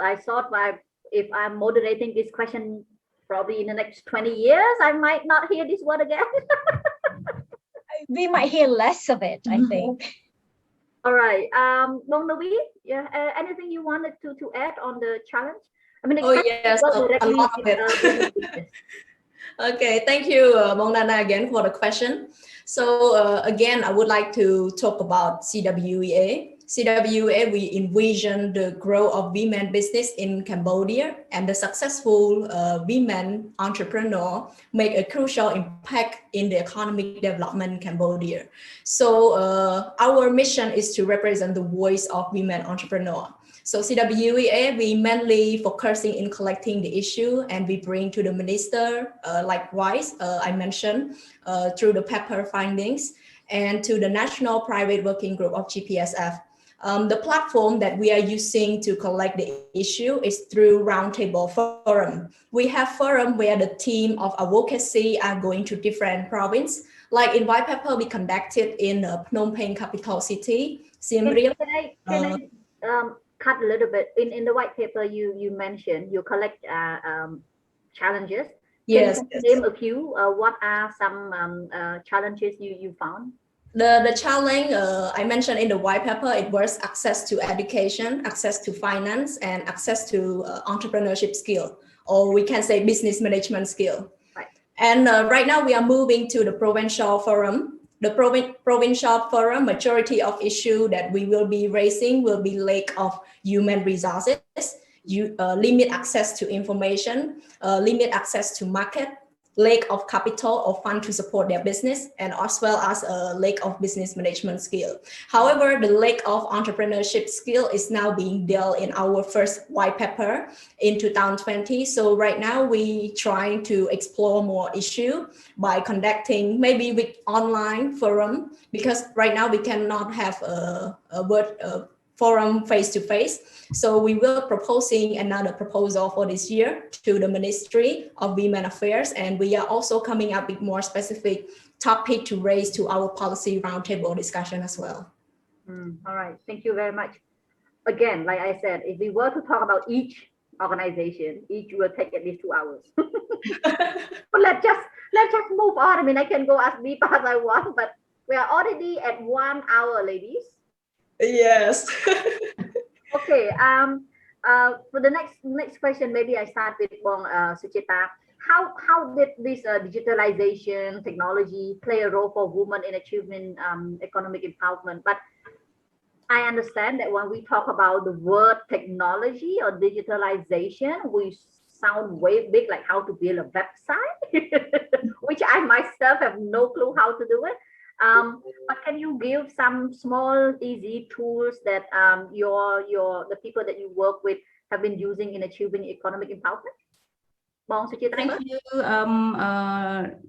if I'm moderating this question, probably in the next 20 years, I might not hear this word again. We might hear less of it, I think. All right. Bong Navi, anything you wanted to add on the challenge? I mean, yes, a lot of it. Okay, thank you, Bong Nana, again for the question. So again, I would like to talk about CWEA. CWEA, we envision the growth of women business in Cambodia, and the successful women entrepreneur make a crucial impact in the economic development in Cambodia. So our mission is to represent the voice of women entrepreneurs. So CWEA, we mainly focusing in collecting the issue, and we bring to the minister, likewise, I mentioned, through the paper findings, and to the National Private Working Group of GPSF. The platform that we are using to collect the issue is through Roundtable Forum. We have forum where the team of advocacy are going to different provinces. Like in white paper, we conducted in Phnom Penh capital city, Siem Reap. Can I cut a little bit? In the white paper, you mentioned you collect challenges. Yes. Can you name a few? What are some challenges you found? The challenge I mentioned in the white paper, it was access to education, access to finance, and access to entrepreneurship skill, or we can say business management skill. Right. And right now we are moving to the provincial forum. The provincial forum, majority of issue that we will be raising will be lack of human resources, limit access to information, limit access to market, lack of capital or fund to support their business, and as well as a lack of business management skill. However, the lack of entrepreneurship skill is now being dealt in our first white paper in 2020. So right now we trying to explore more issue by conducting maybe with online forum, because right now we cannot have a forum face-to-face. So we will proposing another proposal for this year to the Ministry of Women Affairs, and we are also coming up with more specific topic to raise to our policy roundtable discussion as well. All right, thank you very much. Again, like I said, if we were to talk about each organization, each will take at least 2 hours. But let's just move on. I mean, I can go as deep as I want, but we are already at 1 hour, ladies. Yes. Okay. For the next question, maybe I start with Bong Suchita. How did this digitalization technology play a role for women in achieving economic empowerment? But I understand that when we talk about the word technology or digitalization, we sound way big, like how to build a website, which I myself have no clue how to do it. But can you give some small, easy tools that the people that you work with have been using in achieving economic empowerment? Thank you,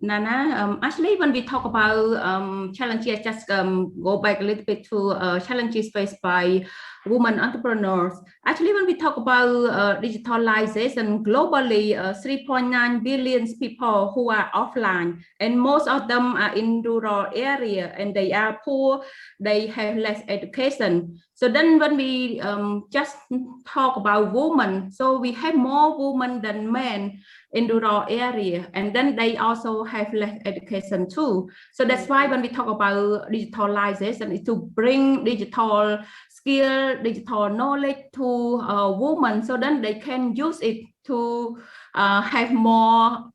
Nana. Actually, when we talk about challenges, just go back a little bit to challenges faced by women entrepreneurs. Actually, when we talk about digitalization globally, 3.9 billion people who are offline, and most of them are in rural area, and they are poor, they have less education. So then when we just talk about women, so we have more women than men in rural area, and then they also have less education too. So that's why when we talk about digitalization, is to bring digital skill, digital knowledge to women, so then they can use it to have more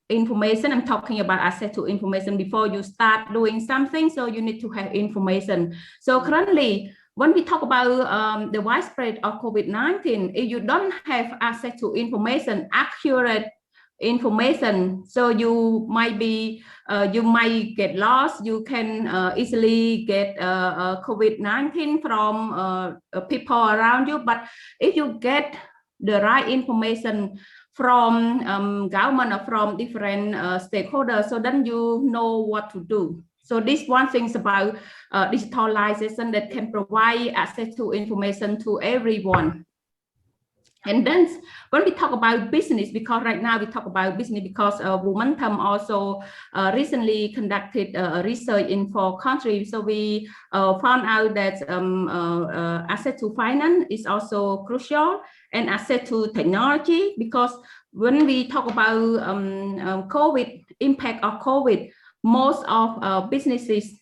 information. I'm talking about access to information. Before you start doing something, so you need to have information. So currently, when we talk about the widespread of COVID-19, if you don't have access to information, accurate information, so you might get lost. You can easily get COVID-19 from people around you. But if you get the right information from government or from different stakeholders, so then you know what to do. So this one thing about digitalization that can provide access to information to everyone. And then when we talk about business, because right now we talk about business because Momentum also recently conducted research in 4 countries. So we found out that access to finance is also crucial, and access to technology, because when we talk about COVID, impact of COVID, most of businesses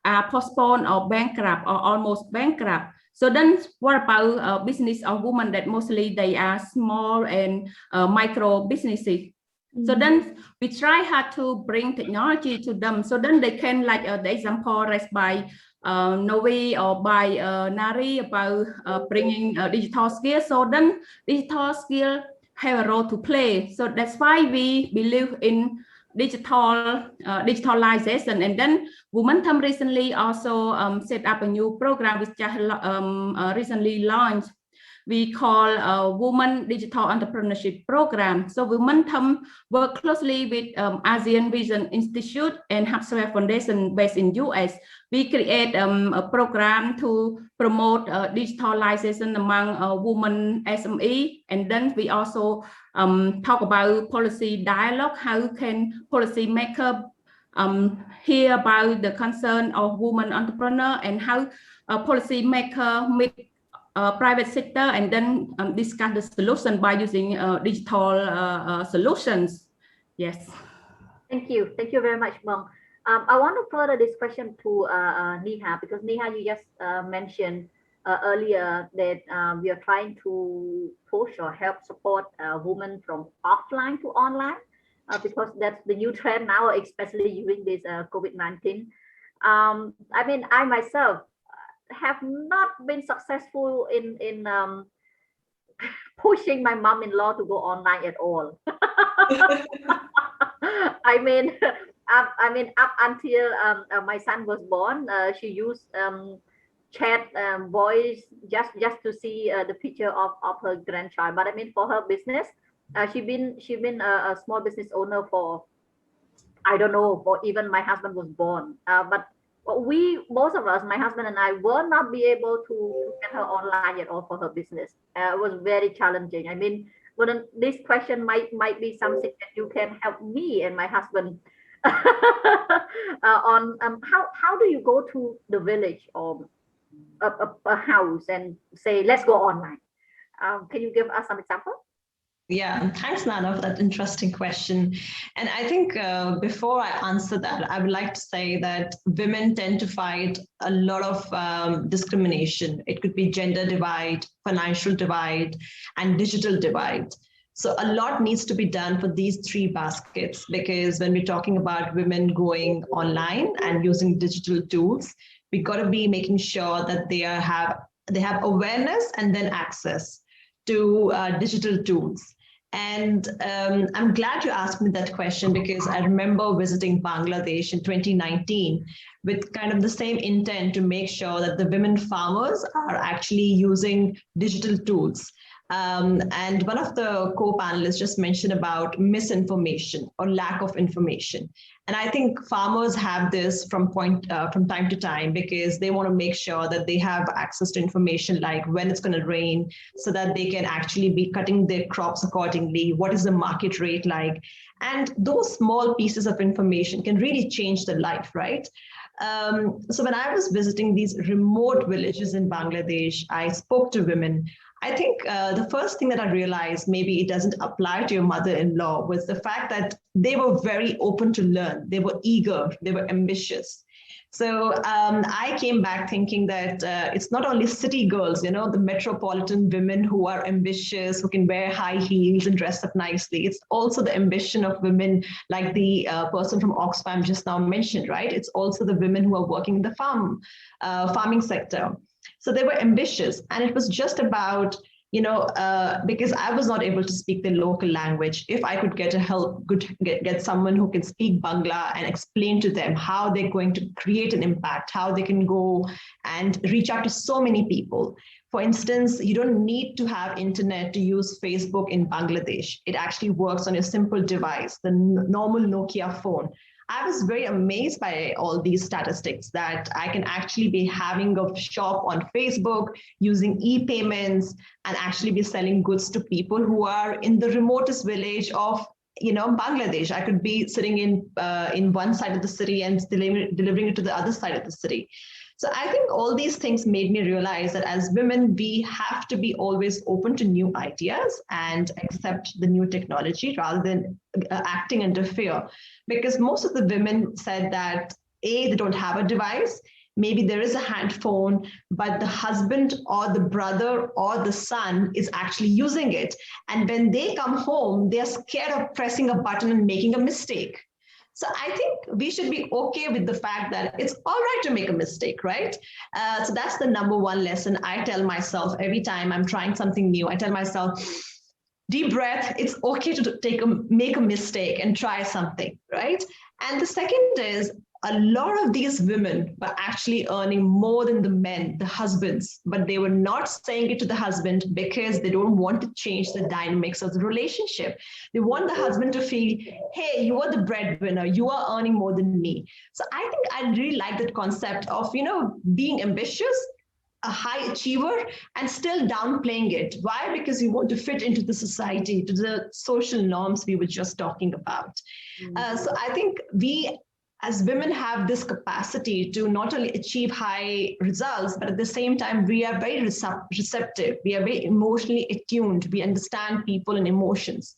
are postponed or bankrupt or almost bankrupt. So then what about business of women that mostly they are small and micro businesses? So then we try hard to bring technology to them, so then they can, like the example raised by Novi or by Nari about bringing digital skills. So then digital skill have a role to play. So that's why we believe in digitalization. And then Momentum recently also set up a new program which just recently launched. We call Women Digital Entrepreneurship Program. So Momentum work closely with ASEAN Vision Institute and Hubsware Foundation based in US. We create a program to promote digitalization among women SME. And then we also talk about policy dialogue. How can policymakers hear about the concern of women entrepreneur, and how policymakers meet private sector and then discuss the solution by using digital solutions. Yes. Thank you very much, Bong. I want to further this question to Neha, because Neha, you just mentioned earlier that we are trying to push or help support women from offline to online, because that's the new trend now, especially during this COVID-19. I mean, I myself have not been successful in pushing my mom-in-law to go online at all. I mean, up until my son was born, she used chat voice just to see the picture of her grandchild. But I mean, for her business, she been a small business owner for, I don't know, for even my husband was born. But we, most of us, my husband and I, will not be able to get her online at all for her business. It was very challenging. I mean, well, this question might be something that you can help me and my husband on how do you go to the village or a house and say, let's go online? Can you give us some example? Yeah, thanks, Nana, for that interesting question. And I think before I answer that, I would like to say that women tend to fight a lot of discrimination. It could be gender divide, financial divide, and digital divide. So a lot needs to be done for these three baskets, because when we're talking about women going online and using digital tools, we got to be making sure that they have awareness and then access to digital tools. And I'm glad you asked me that question, because I remember visiting Bangladesh in 2019 with kind of the same intent to make sure that the women farmers are actually using digital tools. And one of the co-panelists just mentioned about misinformation or lack of information. And I think farmers have this from time to time, because they want to make sure that they have access to information like when it's going to rain, so that they can actually be cutting their crops accordingly. What is the market rate like? And those small pieces of information can really change their life, right? So when I was visiting these remote villages in Bangladesh, I spoke to women. I think the first thing that I realized, maybe it doesn't apply to your mother-in-law, was the fact that they were very open to learn. They were eager, they were ambitious. So I came back thinking that it's not only city girls, you know, the metropolitan women who are ambitious, who can wear high heels and dress up nicely. It's also the ambition of women like the person from Oxfam just now mentioned, right? It's also the women who are working in the farming sector. So they were ambitious, and it was just about, you know, because I was not able to speak the local language. If I could get someone who can speak Bangla and explain to them how they're going to create an impact, how they can go and reach out to so many people. For instance, you don't need to have internet to use Facebook in Bangladesh. It actually works on your simple device, the normal Nokia phone. I was very amazed by all these statistics, that I can actually be having a shop on Facebook using e-payments and actually be selling goods to people who are in the remotest village of, you know, Bangladesh. I could be sitting in one side of the city and delivering it to the other side of the city. So I think all these things made me realize that as women, we have to be always open to new ideas and accept the new technology rather than acting under fear. Because most of the women said that, A, they don't have a device. Maybe there is a hand phone, but the husband or the brother or the son is actually using it. And when they come home, they're scared of pressing a button and making a mistake. So I think we should be okay with the fact that it's all right to make a mistake, right? So that's the number one lesson I tell myself every time I'm trying something new. I tell myself, deep breath, it's okay to make a mistake and try something, right? And the second is, a lot of these women were actually earning more than the men, the husbands, but they were not saying it to the husband because they don't want to change the dynamics of the relationship. They want the husband to feel, hey, you are the breadwinner, you are earning more than me. So I think I really like that concept of, you know, being ambitious, a high achiever, and still downplaying it. Why? Because you want to fit into the society, to the social norms we were just talking about. So I think we, as women, have this capacity to not only achieve high results, but at the same time, we are very receptive. We are very emotionally attuned. We understand people and emotions.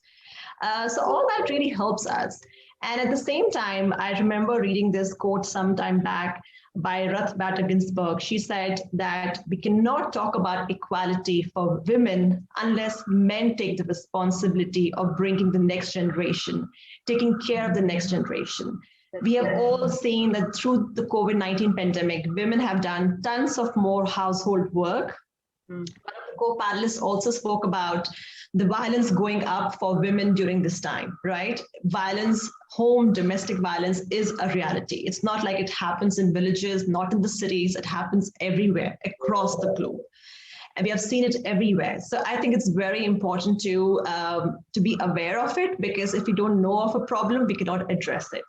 So all that really helps us. And at the same time, I remember reading this quote some time back by Ruth Bader Ginsburg. She said that we cannot talk about equality for women unless men take the responsibility of bringing the next generation, taking care of the next generation. We have all seen that through the COVID-19 pandemic, women have done tons of more household work. One of the co-panelists also spoke about the violence going up for women during this time, right? Violence, home, domestic violence is a reality. It's not like it happens in villages, not in the cities. It happens everywhere across the globe. And we have seen it everywhere. So I think it's very important to be aware of it, because if we don't know of a problem, we cannot address it.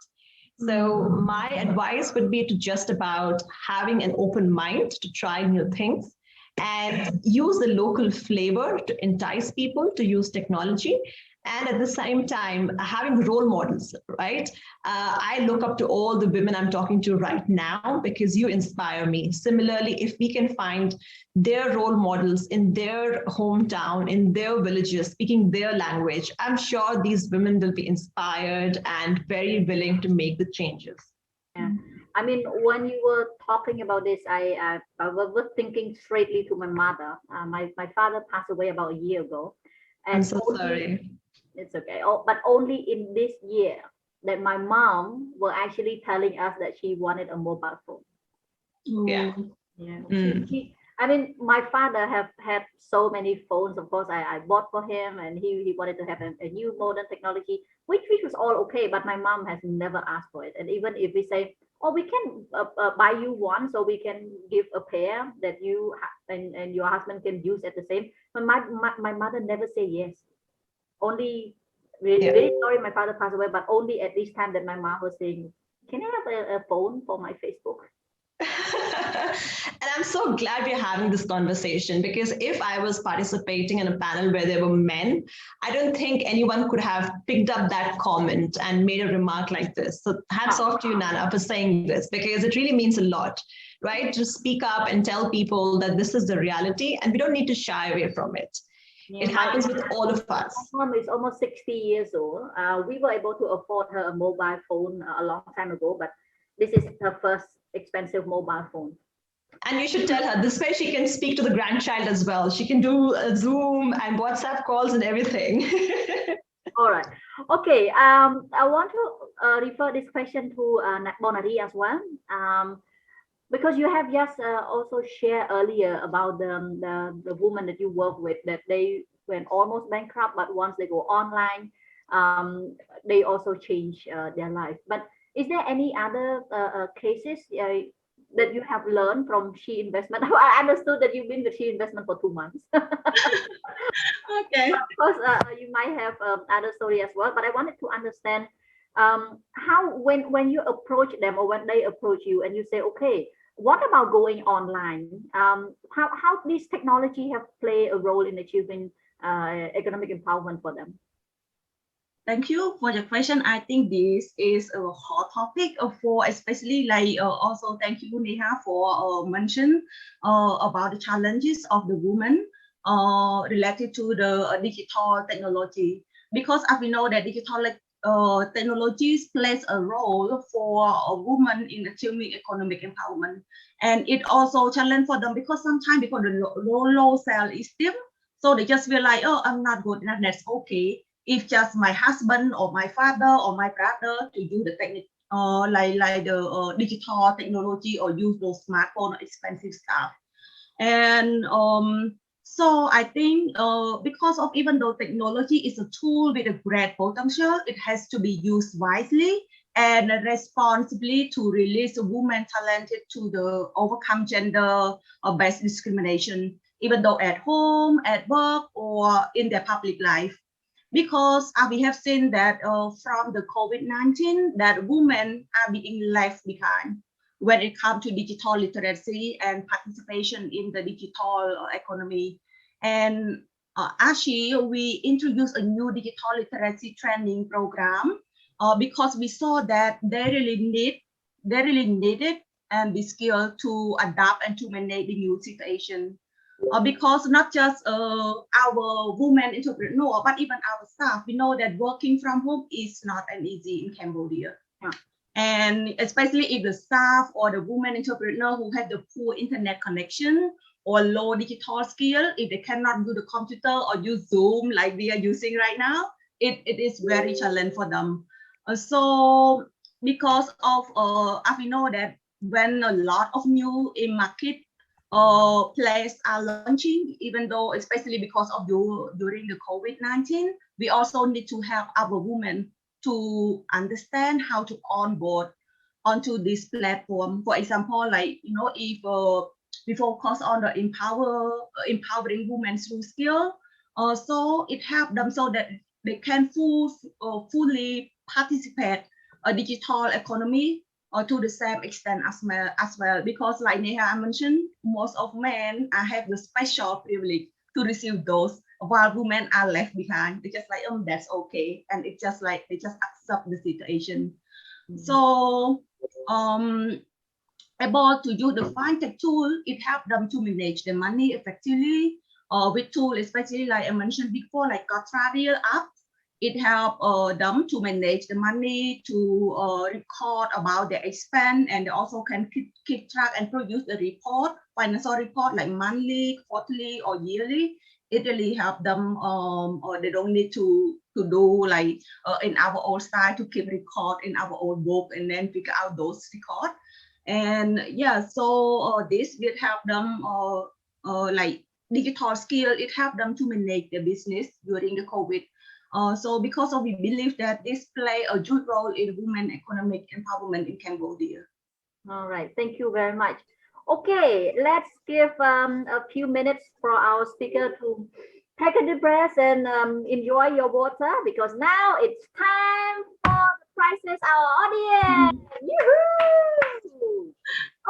So my advice would be to just about having an open mind to try new things and use the local flavor to entice people to use technology. And at the same time, having role models, right? I look up to all the women I'm talking to right now because you inspire me. Similarly, if we can find their role models in their hometown, in their villages, speaking their language, I'm sure these women will be inspired and very willing to make the changes. Yeah. I mean, when you were talking about this, I was thinking straightly to my mother. My father passed away about a year ago. And I'm so sorry. It's okay. Oh, but only in this year that my mom were actually telling us that she wanted a mobile phone. Yeah. Yeah. I mean, my father have had so many phones. Of course, I bought for him, and he wanted to have a new modern technology, which was all okay. But my mom has never asked for it. And even if we say, oh, we can buy you one, so we can give a pair that you and your husband can use at the same. But my mother never say yes. Only really sorry, my father passed away, but only at this time that my mom was saying, can I have a phone for my Facebook? And I'm so glad we're having this conversation, because if I was participating in a panel where there were men, I don't think anyone could have picked up that comment and made a remark like this. So hats off to you, Nana, for saying this, because it really means a lot, right? To speak up and tell people that this is the reality and we don't need to shy away from it. Yeah, it happens with all of us. My mom is almost 60 years old. We were able to afford her a mobile phone a long time ago, but this is her first expensive mobile phone. And you should tell her this way she can speak to the grandchild as well. She can do a Zoom and WhatsApp calls and everything. All right. Okay. I want to refer this question to Bonari as well. Because you have just also shared earlier about the woman that you work with, that they went almost bankrupt, but once they go online, they also change their life. But is there any other cases that you have learned from She Investment? I understood that you've been with She Investment for 2 months. Okay. Of course, you might have other story as well, but I wanted to understand how when you approach them or when they approach you and you say, okay, what about going online? How this technology have played a role in achieving economic empowerment for them? Thank you for the question. I think this is a hot topic for especially like also thank you, Neha, for mention about the challenges of the women related to the digital technology, because as we know that digital technologies plays a role for a woman in achieving economic empowerment, and it also challenge for them because sometimes because the low self-esteem, so they just feel like, oh, I'm not good enough, that's okay if just my husband or my father or my brother to do the technique like the digital technology or use those smartphone or expensive stuff. And so I think because of even though technology is a tool with a great potential, it has to be used wisely and responsibly to release a woman talented to the overcome gender or based discrimination, even though at home, at work, or in their public life. Because we have seen that from the COVID-19 that women are being left behind when it comes to digital literacy and participation in the digital economy. And actually, we introduced a new digital literacy training program because we saw that they really needed and be skilled to adapt and to manage the new situation. because not just our women entrepreneur, but even our staff, we know that working from home is not an easy in Cambodia. Yeah. And especially if the staff or the women entrepreneur who have the poor internet connection or low digital skill, if they cannot do the computer or use Zoom like we are using right now, it is very challenging for them. So because of as we know that when a lot of new in market places are launching, even though especially because of during the COVID-19, we also need to help our women to understand how to onboard onto this platform. For example, like, you know, if we focus on the empowering women through skill, so it helps them so that they can fully participate a digital economy or to the same extent as well, because like Neha mentioned, most of men have the special privilege to receive those, while women are left behind. They just like, that's okay, and it's just like they just accept the situation. So able to use the fintech tool, it helps them to manage the money effectively. With tool, especially like I mentioned before, like Travel app, it helps them to manage the money, to record about their expense, and they also can keep track and produce the report, financial report like monthly, quarterly, or yearly. It really helps them, or they don't need to do like in our old style to keep record in our old book and then figure out those records. And yeah, so this will help them like digital skill. It helps them to manage their business during the COVID. So because we believe that this play a good role in women economic empowerment in Cambodia. All right, thank you very much. Okay, let's give a few minutes for our speaker to take a deep breath and enjoy your water, because now it's time for the prizes, our audience. Yoo-hoo!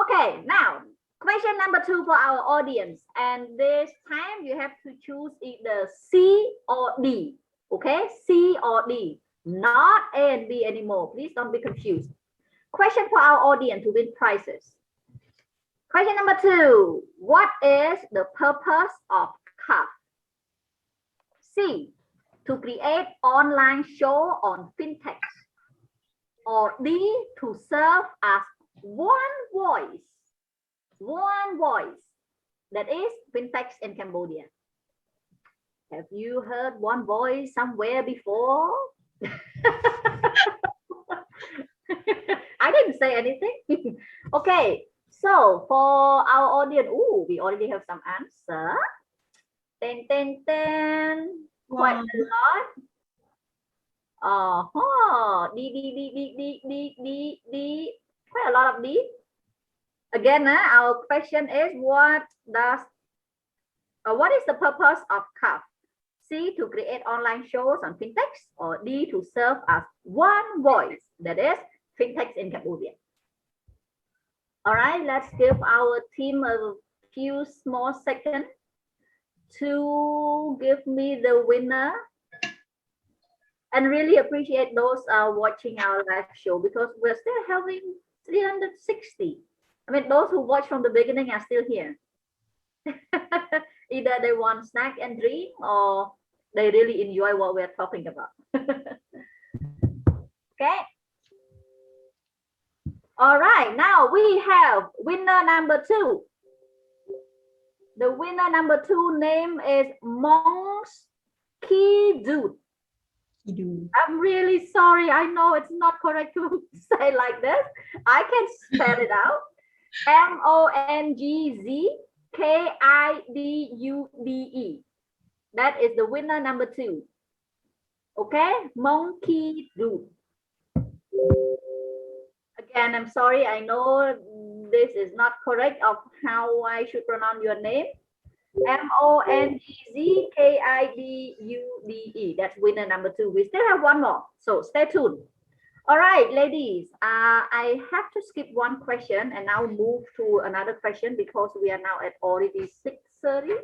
Okay, now question number 2 for our audience, and this time you have to choose either C or D. Okay, C or D, not A and B anymore. Please don't be confused. Question for our audience to win prizes. Question number 2, what is the purpose of CAFT? C, to create online show on fintech. Or D, to serve as one voice, that is fintech in Cambodia. Have you heard one voice somewhere before? I didn't say anything. Okay, so for our audience, we already have some answer. Quite a lot. D. Quite a lot of D. Again, our question is, what is the purpose of CAFT? C, to create online shows on fintech, or D, to serve as one voice, that is fintech in Cambodia. All right, let's give our team a few small seconds to give me the winner. And really appreciate those watching our live show, because we're still having 360. I mean, those who watch from the beginning are still here. Either they want snack and drink, or they really enjoy what we're talking about. Okay. All right, now we have winner number 2. The winner number 2 name is Monks Kidu. I'm really sorry. I know it's not correct to say like this. I can spell it out. MONGZKIDUDE. That is the winner number 2. Okay, Monkey Do. Again, I'm sorry. I know this is not correct of how I should pronounce your name. MONGZKIDUDE. That's winner number 2. We still have one more, so stay tuned. All right, ladies, I have to skip one question and now move to another question, because we are now at already 6:30.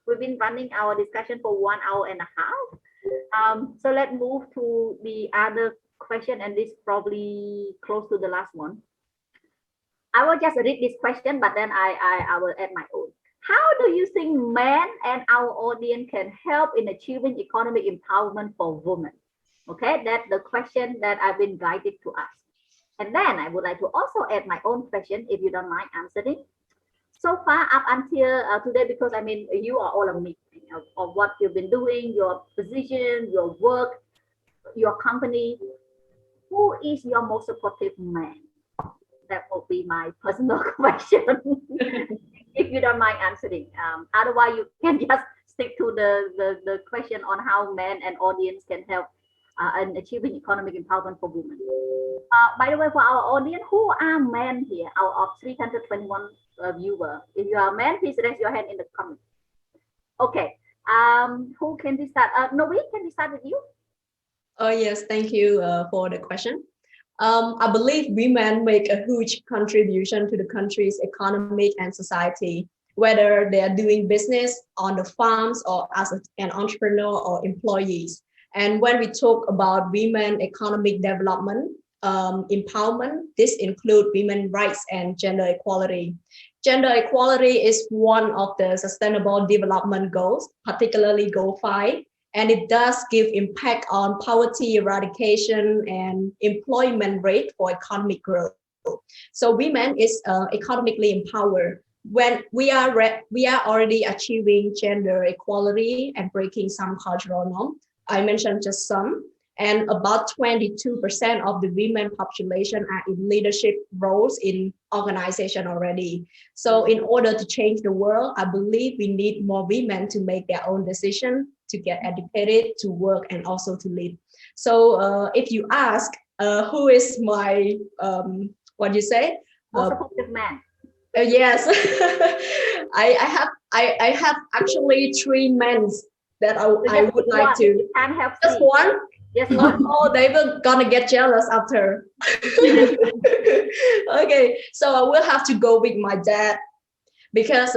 We've been running our discussion for 1 hour and a half. So let's move to the other question, and this probably close to the last one. I will just read this question, but then I will add my own. how do you think men and our audience can help in achieving economic empowerment for women? Okay, that's the question that I've been guided to ask. And then I would like to also add my own question, if you don't mind answering. So far, up until today, because I mean, you are all a meeting of what you've been doing, your position, your work, your company. Who is your most supportive man? That will be my personal question. If you don't mind answering. Otherwise, you can just stick to the question on how men and audience can help in achieving economic empowerment for women. By the way, for our audience, who are men here out of 321 viewers? If you are a man, please raise your hand in the comments. Okay. Who can we start? Noe, can we start with you? Oh, yes, thank you for the question. I believe women make a huge contribution to the country's economic and society, whether they are doing business on the farms or as an entrepreneur or employees. And when we talk about women economic development, empowerment, this includes women's rights and gender equality. Gender equality is one of the sustainable development goals, particularly goal 5. And it does give impact on poverty eradication and employment rate for economic growth. So women is economically empowered when we are already achieving gender equality and breaking some cultural norms. I mentioned just some, and about 22% of the women population are in leadership roles in organization already. So in order to change the world, I believe we need more women to make their own decision, to get educated, to work, and also to lead. So if you ask who is my, what do you say? Most supportive man. Yes, I have actually 3 men that I would like to. You can't have just 3. one. Yes, one. Oh, they were gonna get jealous after. Okay, so I will have to go with my dad, because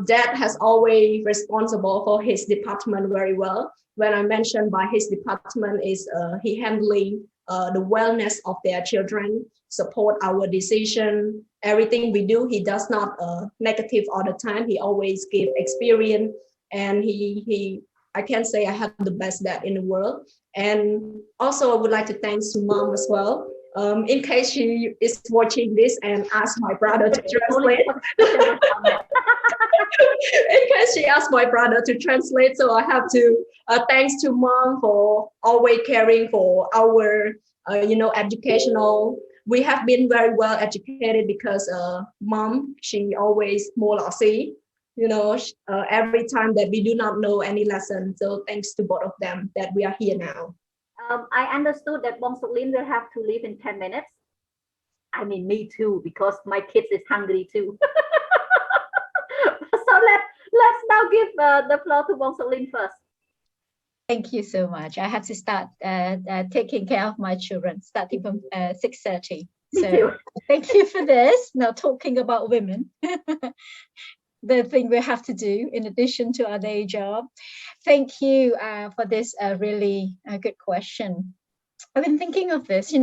dad has always responsible for his department very well. When I mentioned by his department is he handling the wellness of their children, support our decision, everything we do. He does not negative all the time. He always give experience, and I can say I have the best dad in the world. And also I would like to thank to mom as well. In case she is watching this and ask my brother to translate. In case she asked my brother to translate, so I have to thanks to mom for always caring for our educational. We have been very well educated because mom, she always molasi, every time that we do not know any lesson. So thanks to both of them that we are here now. I understood that Bong Sok-Lin will have to leave in 10 minutes. I mean, me too, because my kids is hungry too. So let's now give the floor to Bong Sok-Lin first. Thank you so much. I have to start taking care of my children starting from 6:30. So thank you for this. Now talking about women. The thing we have to do in addition to our day job. Thank you for this really good question. I've been thinking of this,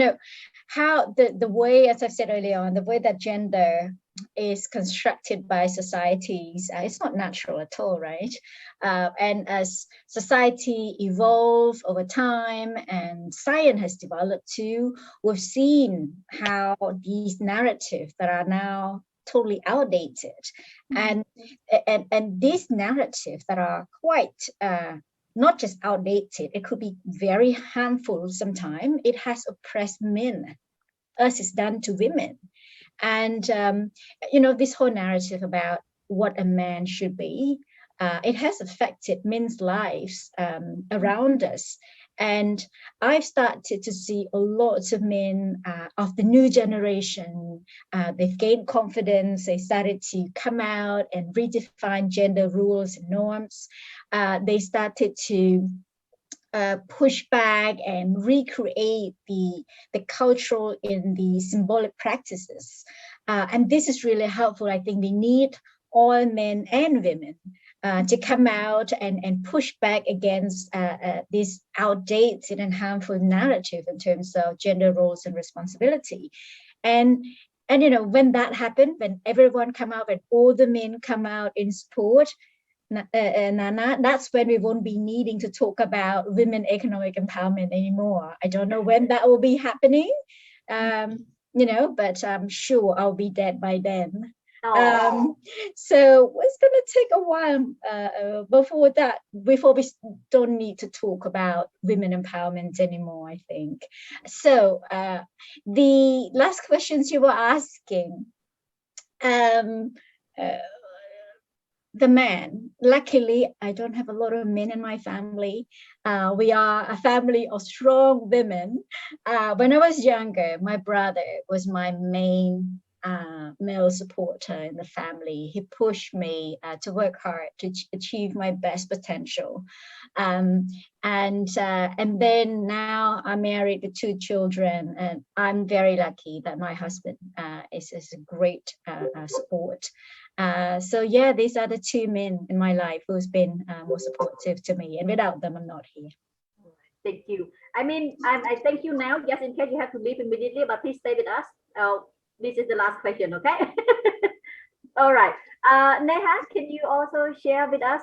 how the way, as I've said earlier on, the way that gender is constructed by societies, it's not natural at all, right? And as society evolve over time and science has developed too, we've seen how these narratives that are now totally outdated, and these narratives that are quite not just outdated, it could be very harmful sometimes. It has oppressed men as it's done to women. And this whole narrative about what a man should be, it has affected men's lives around us. And I've started to see a lot of men of the new generation, they've gained confidence, they started to come out and redefine gender rules and norms. They started to push back and recreate the cultural in the symbolic practices. And this is really helpful. I think we need all men and women to come out and push back against this outdated and harmful narrative in terms of gender roles and responsibility. And And when that happened, when everyone come out, when all the men come out in support, Nana, that's when we won't be needing to talk about women economic empowerment anymore. I don't know when that will be happening, but I'm sure I'll be dead by then. So it's going to take a while before we don't need to talk about women empowerment anymore, I think. So the last questions you were asking, the men, luckily, I don't have a lot of men in my family. We are a family of strong women. When I was younger, my brother was my main male supporter in the family. He pushed me to work hard to achieve my best potential. And then now I'm married with 2 children, and I'm very lucky that my husband is a great support. So yeah, these are the 2 men in my life who's been more supportive to me, and without them, I'm not here. Thank you. I mean, I thank you now, just in case you have to leave immediately, but please stay with us. This is the last question, okay? All right. Neha, can you also share with us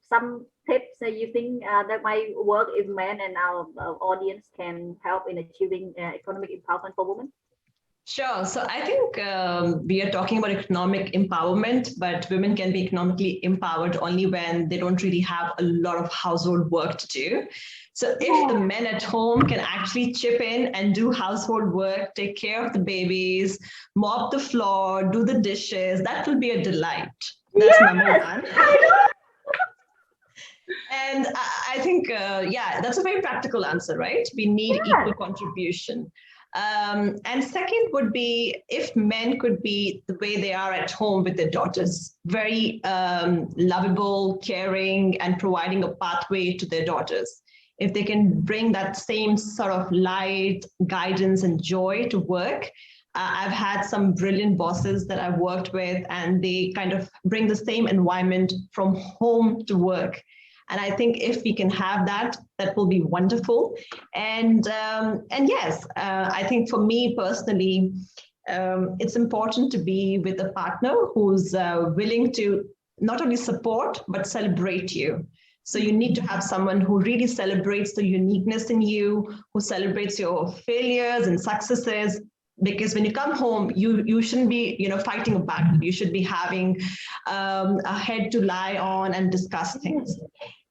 some tips that you think that might work if men and our audience can help in achieving economic empowerment for women? Sure. So I think we are talking about economic empowerment, but women can be economically empowered only when they don't really have a lot of household work to do. So if the men at home can actually chip in and do household work, take care of the babies, mop the floor, do the dishes, that will be a delight. That's number one. And I think, that's a very practical answer, right? We need equal contribution. And second would be if men could be the way they are at home with their daughters, very lovable, caring, and providing a pathway to their daughters. If they can bring that same sort of light, guidance, and joy to work. I've had some brilliant bosses that I've worked with, and they kind of bring the same environment from home to work. And I think if we can have that, that will be wonderful. And yes, I think for me personally, it's important to be with a partner who's willing to not only support, but celebrate you. So you need to have someone who really celebrates the uniqueness in you, who celebrates your failures and successes. Because when you come home, you shouldn't be, fighting a battle. You should be having a head to lie on and discuss things.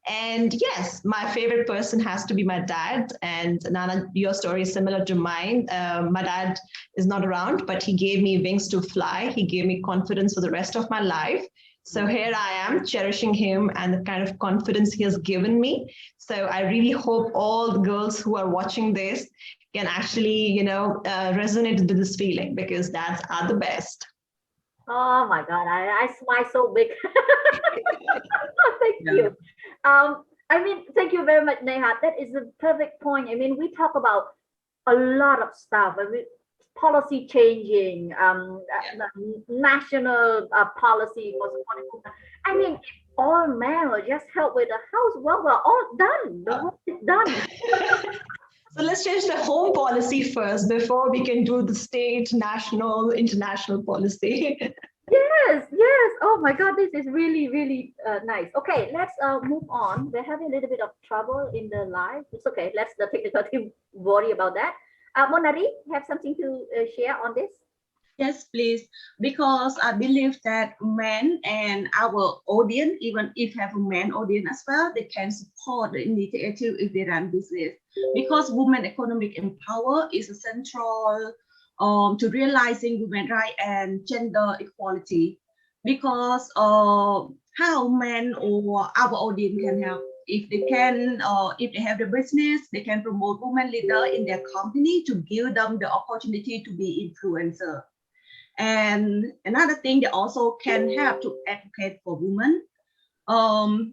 And yes, my favorite person has to be my dad. And Nana, your story is similar to mine. My dad is not around, but he gave me wings to fly. He gave me confidence for the rest of my life. So here I am cherishing him and the kind of confidence he has given me. So I really hope all the girls who are watching this can actually, resonate with this feeling, because dads are the best. Oh my God, I smile so big. Thank you. Thank you very much, Neha. That is a perfect point. I mean, we talk about a lot of stuff. I mean, policy changing, national policy for supporting women. I mean, all men will just help with the house. Well, we're all done. The work is done. So let's change the home policy first before we can do the state, national, international policy. Yes. Oh my God, this is really, really nice. Okay, let's move on. We're having a little bit of trouble in the live. It's okay. Let's the technical team worry about that. Monari, have something to share on this? Yes, please. Because I believe that men and our audience, even if have a man audience as well, they can support the initiative if they run business. Because women economic empower is a central to realizing women rights and gender equality. Because how men or our audience can help. If they can, if they have the business, they can promote women leader in their company to give them the opportunity to be influencer. And another thing, they also can help to advocate for women.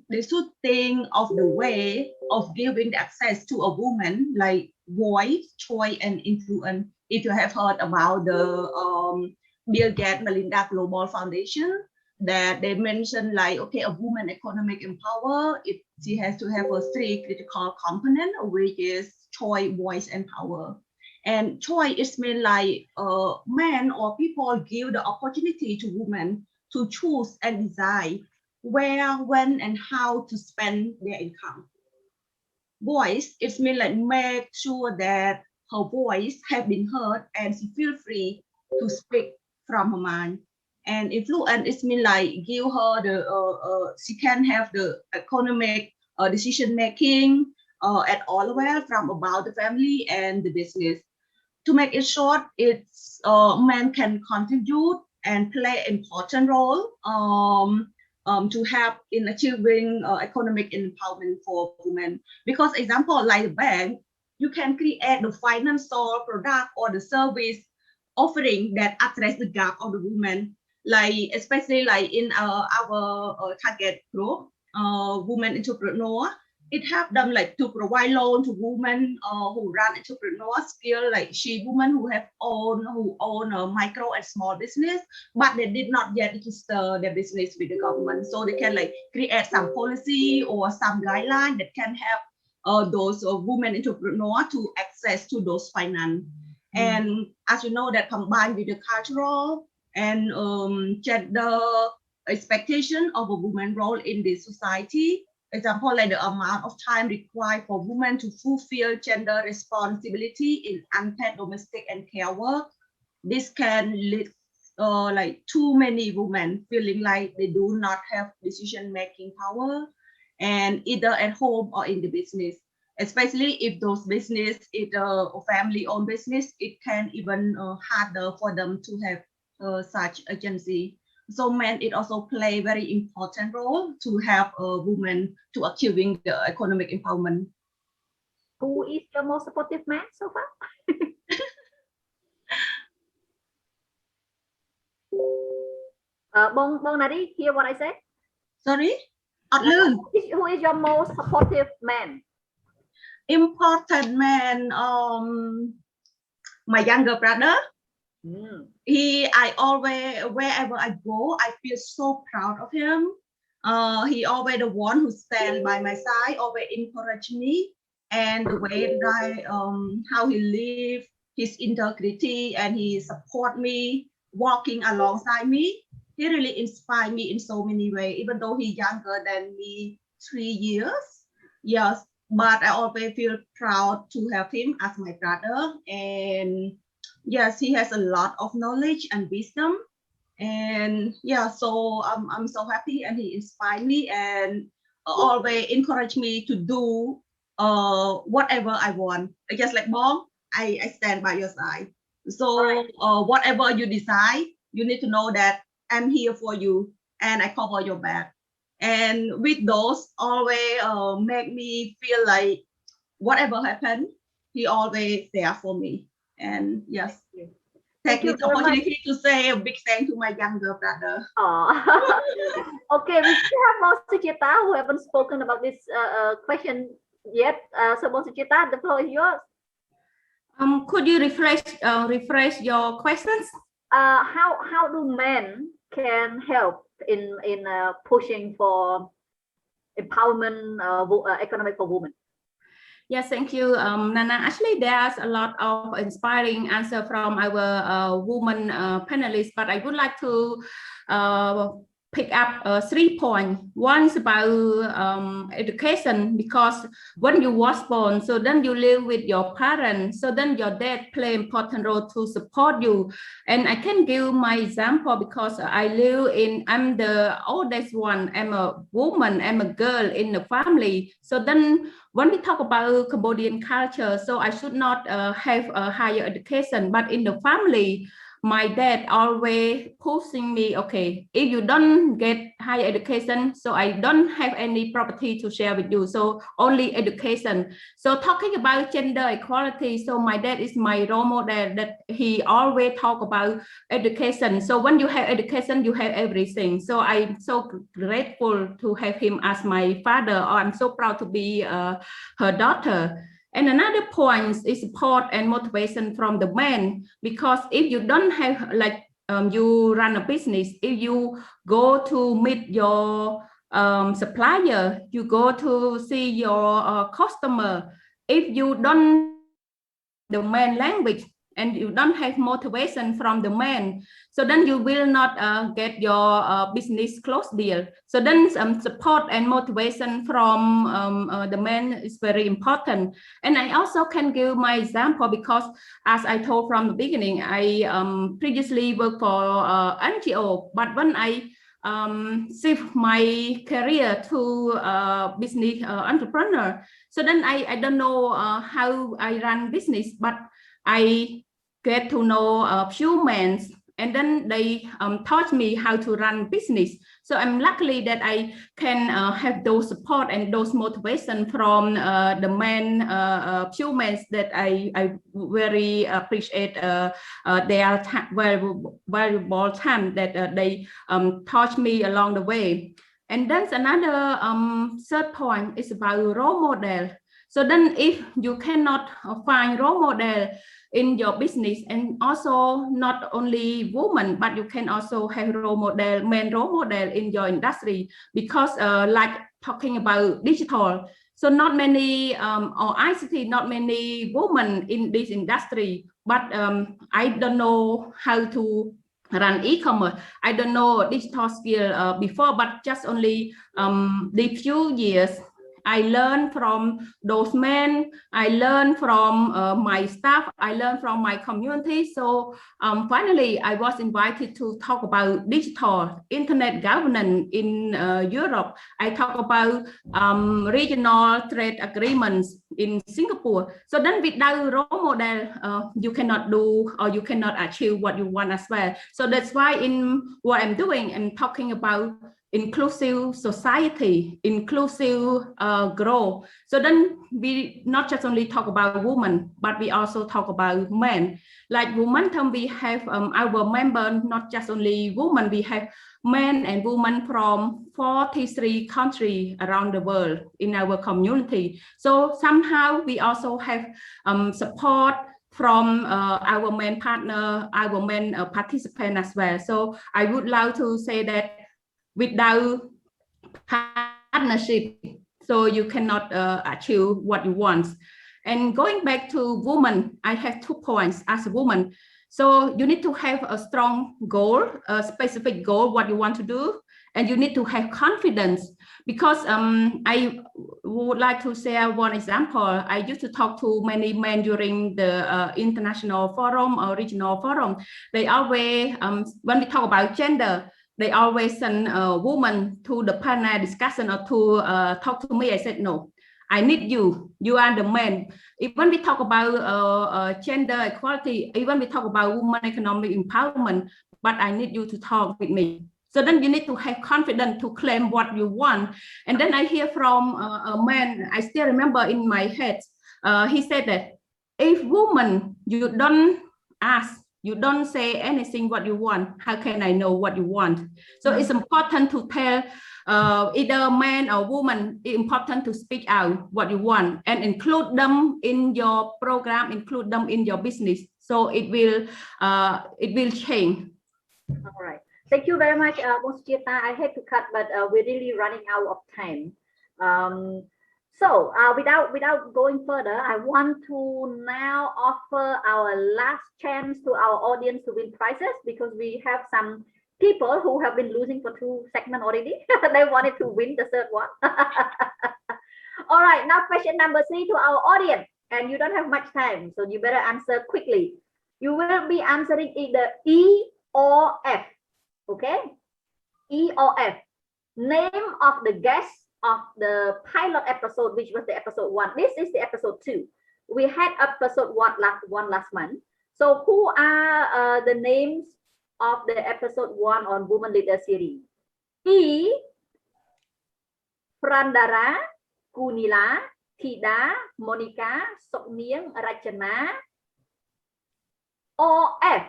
They should think of the way of giving the access to a woman like voice, choice, and influence. If you have heard about the Bill Gates Melinda Global Foundation, that they mentioned like, okay, a woman economic empower, she has to have a 3 critical component, which is choice, voice, and power. And choice is mean like men or people give the opportunity to women to choose and decide where, when, and how to spend their income. Voice, it means like make sure that her voice have been heard and she feel free to speak from her mind. And influence, it means like give her the she can have the economic decision making at all level from about the family and the business. To make it short, it's men can contribute and play important role to help in achieving economic empowerment for women. Because example, like the bank, you can create the financial product or the service offering that address the gap of the women, like especially like in our target group, women entrepreneur. It helped them like to provide loan to women who run entrepreneur skill, like she women who own a micro and small business, but they did not yet register their business with the government. So they can like create some policy or some guideline that can help those women entrepreneur to access to those finance. And as you know, that combined with the cultural and gender expectation of a woman role in this society. Example, like the amount of time required for women to fulfill gender responsibility in unpaid domestic and care work. This can lead like too many women feeling like they do not have decision-making power, and either at home or in the business. Especially if those business is a family-owned business, it can even harder for them to have such agency. So men, it also play very important role to help women to achieving the economic empowerment. Who is your most supportive man so far? Bong Nari, hear what I say? Sorry? Who is your most supportive man? Important man, my younger brother. I always, wherever I go, I feel so proud of him. He always the one who stand by my side, always encourage me, and the way that how he live, his integrity, and he support me, walking alongside me. He really inspired me in so many ways, even though he's younger than me 3 years. Yes, but I always feel proud to have him as my brother. And yes, he has a lot of knowledge and wisdom. And yeah, so I'm so happy, and he inspired me and always encourage me to do whatever I want. Just like Mom, I stand by your side. So whatever you decide, you need to know that I'm here for you and I cover your back. And with those, always make me feel like whatever happened, he always there for me. And yes, take this opportunity to say a big thank to my younger brother. Okay, we still have Bong Suchita who haven't spoken about this question yet. So Bong Suchita, the floor is yours. Could you refresh your questions? How do men can help in pushing for empowerment economic for women? Yes, thank you, Nana. Actually, there's a lot of inspiring answer from our women panelists, but I would like to pick up 3 points. One is about education, because when you was born, so then you live with your parents, so then your dad play important role to support you. And I can give my example because I'm the oldest one, I'm a woman, I'm a girl in the family. So then when we talk about Cambodian culture, so I should not have a higher education, but in the family, my dad always pushing me, okay, if you don't get higher education, so I don't have any property to share with you, so only education. So talking about gender equality, so my dad is my role model, that he always talk about education. So when you have education, you have everything. So I'm so grateful to have him as my father, or I'm so proud to be her daughter. And another point is support and motivation from the men, because if you don't have, like you run a business, if you go to meet your supplier, you go to see your customer, if you don't the main language and you don't have motivation from the man, so then you will not get your business close deal. So then support and motivation from the man is very important. And I also can give my example because as I told from the beginning, I previously worked for NGO, but when I shift my career to business entrepreneur, so then I don't know how I run business, but I get to know a few men and then they taught me how to run business. So I'm lucky that I can have those support and those motivation from the men, few men that I very appreciate their valuable time that they taught me along the way. And then another third point is about role model. So then if you cannot find role model in your business, and also not only women, but you can also have role model, men role model in your industry, because like talking about digital, so not many or ICT, not many women in this industry, but I don't know how to run e-commerce. I don't know digital skill before, but just only the few years I learned from those men, I learned from my staff, I learned from my community. So finally, I was invited to talk about digital internet governance in Europe. I talk about regional trade agreements in Singapore. So then without role model, you cannot do or you cannot achieve what you want as well. So that's why in what I'm doing, I'm talking about inclusive society, inclusive growth. So then we not just only talk about women, but we also talk about men. Like Momentum, we have our member, not just only women, we have men and women from 43 countries around the world in our community. So somehow we also have support from our men partner, our men participant as well. So I would like to say that without partnership, so you cannot achieve what you want. And going back to women, I have 2 points as a woman. So you need to have a strong goal, a specific goal, what you want to do, and you need to have confidence. Because I would like to share one example. I used to talk to many men during the international forum or regional forum. They always, when we talk about gender, they always send a woman to the panel discussion or to talk to me. I said, no, I need you. You are the man. Even we talk about gender equality, even we talk about women economic empowerment, but I need you to talk with me. So then you need to have confidence to claim what you want. And then I hear from a man, I still remember in my head, he said that if woman, you don't ask, you don't say anything what you want, how can I know what you want? So it's important to tell either man or woman, it's important to speak out what you want and include them in your program, include them in your business. So it will change. All right. Thank you very much, Ms. Chita. I hate to cut, but we're really running out of time. So without going further, I want to now offer our last chance to our audience to win prizes, because we have some people who have been losing for 2 segments already. They wanted to win the third one. All right, now question number 3 to our audience, and you don't have much time, so you better answer quickly. You will be answering either E or F. Okay, E or F. Name of the guest of the pilot episode, which was the episode 1. This is the episode 2. We had episode 1 last month. So who are the names of the episode 1 on Women Leaders Series? E, Prandara, Kunila, Tida, Monica, Sokniang, Rachana. Or F,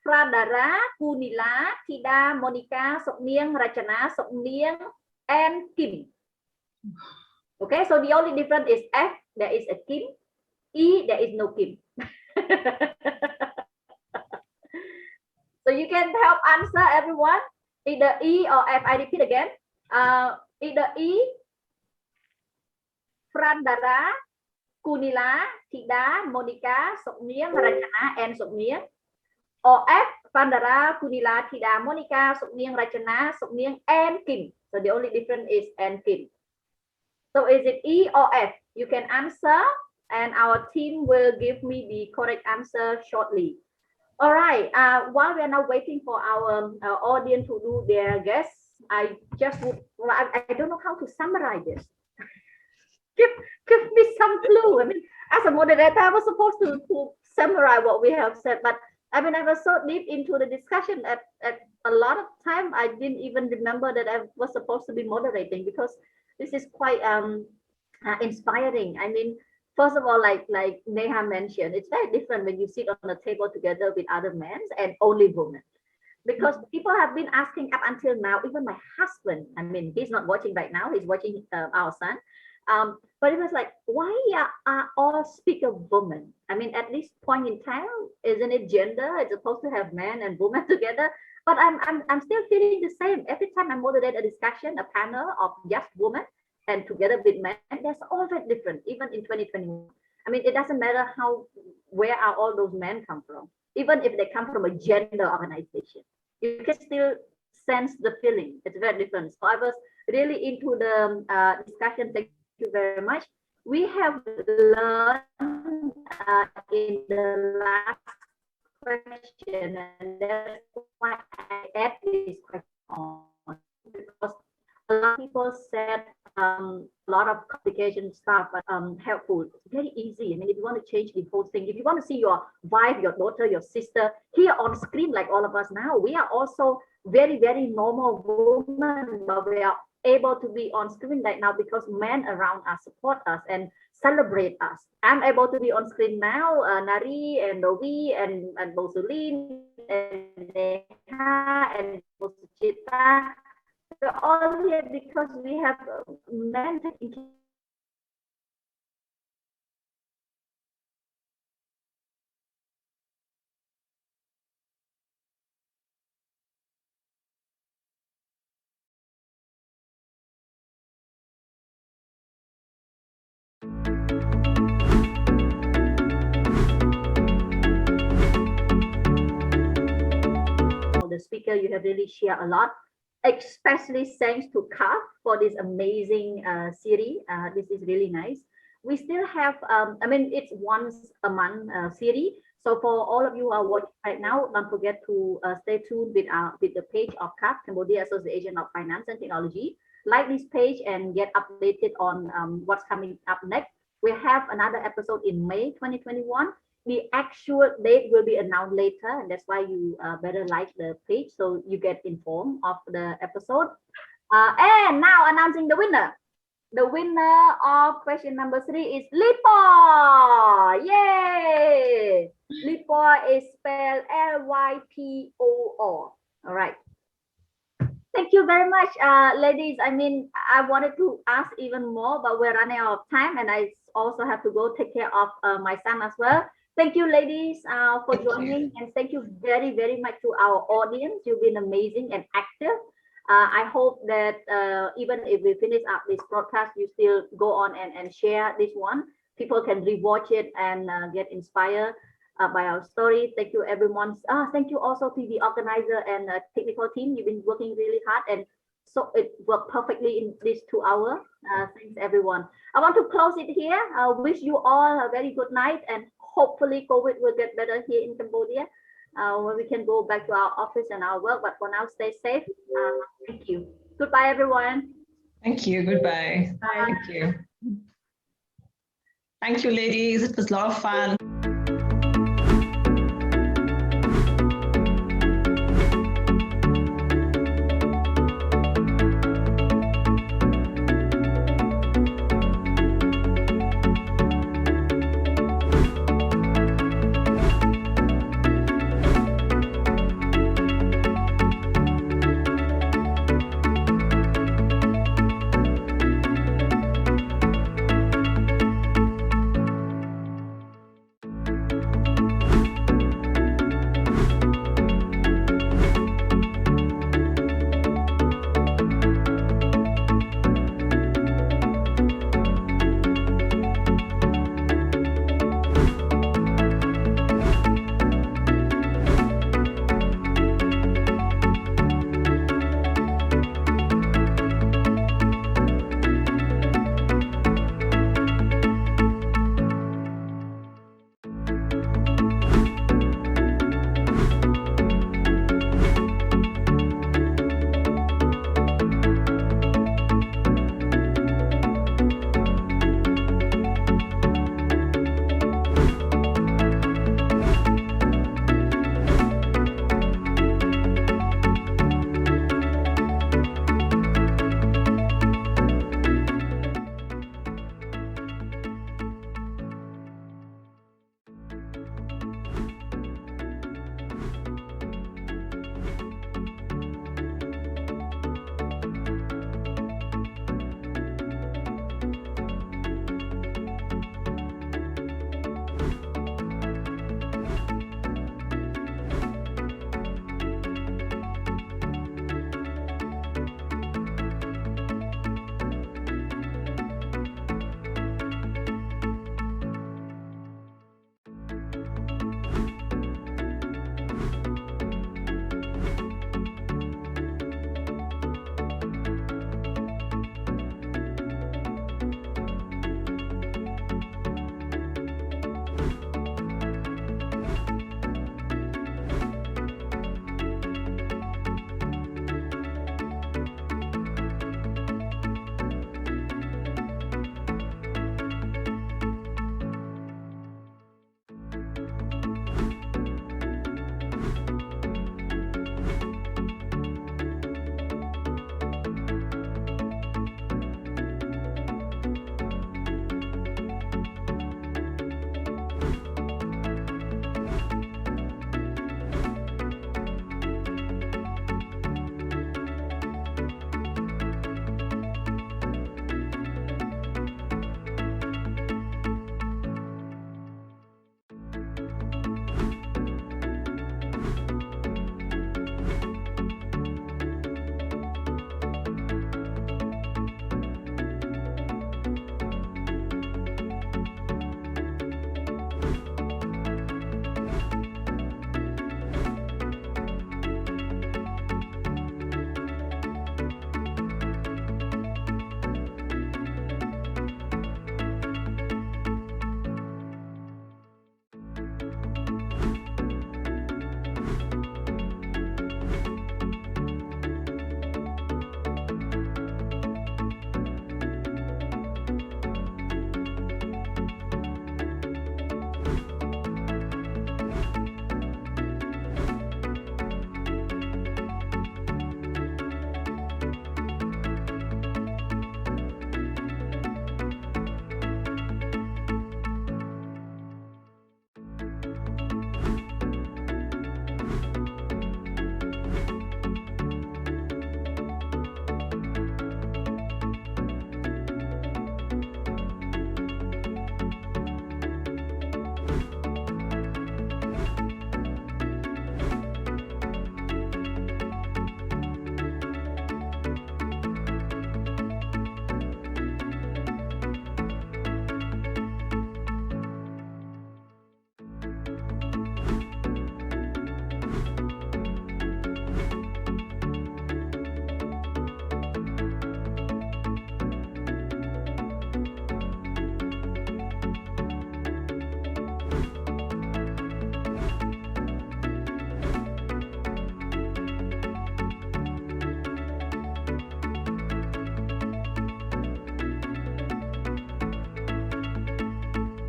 Prandara, Kunila, Tida, Monica, Sokniang, Rachana, Sokniang, and Kim. Okay, so the only difference is F, there is a Kim. E, there is no Kim. So you can help answer, everyone, either E or F. I repeat again. Either E, Prandara, Kunila, Tida, Monica, Sokmia, Rachana, and Sokmia. Or F, Pandara, Kunila, Tida, Monica, Sokmia, Rachana, Sokmia, and Kim. So the only difference is and Kim. So is it E or F? You can answer, and our team will give me the correct answer shortly. All right. While we are now waiting for our audience to do their guess, I just I don't know how to summarize this. give me some clue. I mean, as a moderator, I was supposed to summarize what we have said, but I mean, I was so deep into the discussion at a lot of time, I didn't even remember that I was supposed to be moderating, because this is quite inspiring. I mean, first of all, like Neha mentioned, it's very different when you sit on a table together with other men and only women. Because people have been asking up until now, even my husband, I mean, he's not watching right now, he's watching our son. But it was like, why are all speak of women? I mean, at this point in time, isn't it gender? It's supposed to have men and women together. But I'm still feeling the same. Every time I moderate a discussion, a panel of just women and together with men, that's always different, even in 2021. I mean, it doesn't matter where are all those men come from. Even if they come from a gender organization, you can still sense the feeling. It's very different. So I was really into the discussion. Thank you very much. We have learned in the last question, and that's why I add this question on, because a lot of people said a lot of complication stuff, but helpful. It's very easy. I mean, if you want to change the whole thing, if you want to see your wife, your daughter, your sister here on screen, like all of us now, we are also very, very normal women, but we are able to be on screen right now because men around us support us and celebrate us. I'm able to be on screen now, Nari and Novi and Bosulin and Neha and Bosuchita. We're all here because we have men taking care. The speaker, you have really shared a lot, especially thanks to CAFT for this amazing series. This is really nice. We still have, I mean, it's once a month series. So for all of you who are watching right now, don't forget to stay tuned with the page of CAFT, Cambodia Association of Finance and Technology. Like this page and get updated on what's coming up next. We have another episode in May 2021. The actual date will be announced later, and that's why you better like the page so you get informed of the episode. And now announcing the winner. The winner of question number 3 is Lipo. Yay! Lipo is spelled Lypor. All right. Thank you very much, ladies. I mean, I wanted to ask even more, but we're running out of time, and I also have to go take care of my son as well. Thank you, ladies, for joining, and thank you very, very much to our audience. You've been amazing and active. I hope that even if we finish up this broadcast, you still go on and share this one. People can rewatch it and get inspired by our story. Thank you, everyone. Thank you also to the organizer and technical team. You've been working really hard, and so it worked perfectly in these 2 hours. Thanks, everyone. I want to close it here. I wish you all a very good night, and hopefully COVID will get better here in Cambodia, where we can go back to our office and our work. But for now, stay safe. Thank you. Goodbye, everyone. Thank you. Goodbye. Bye. Thank you. Thank you, ladies. It was a lot of fun.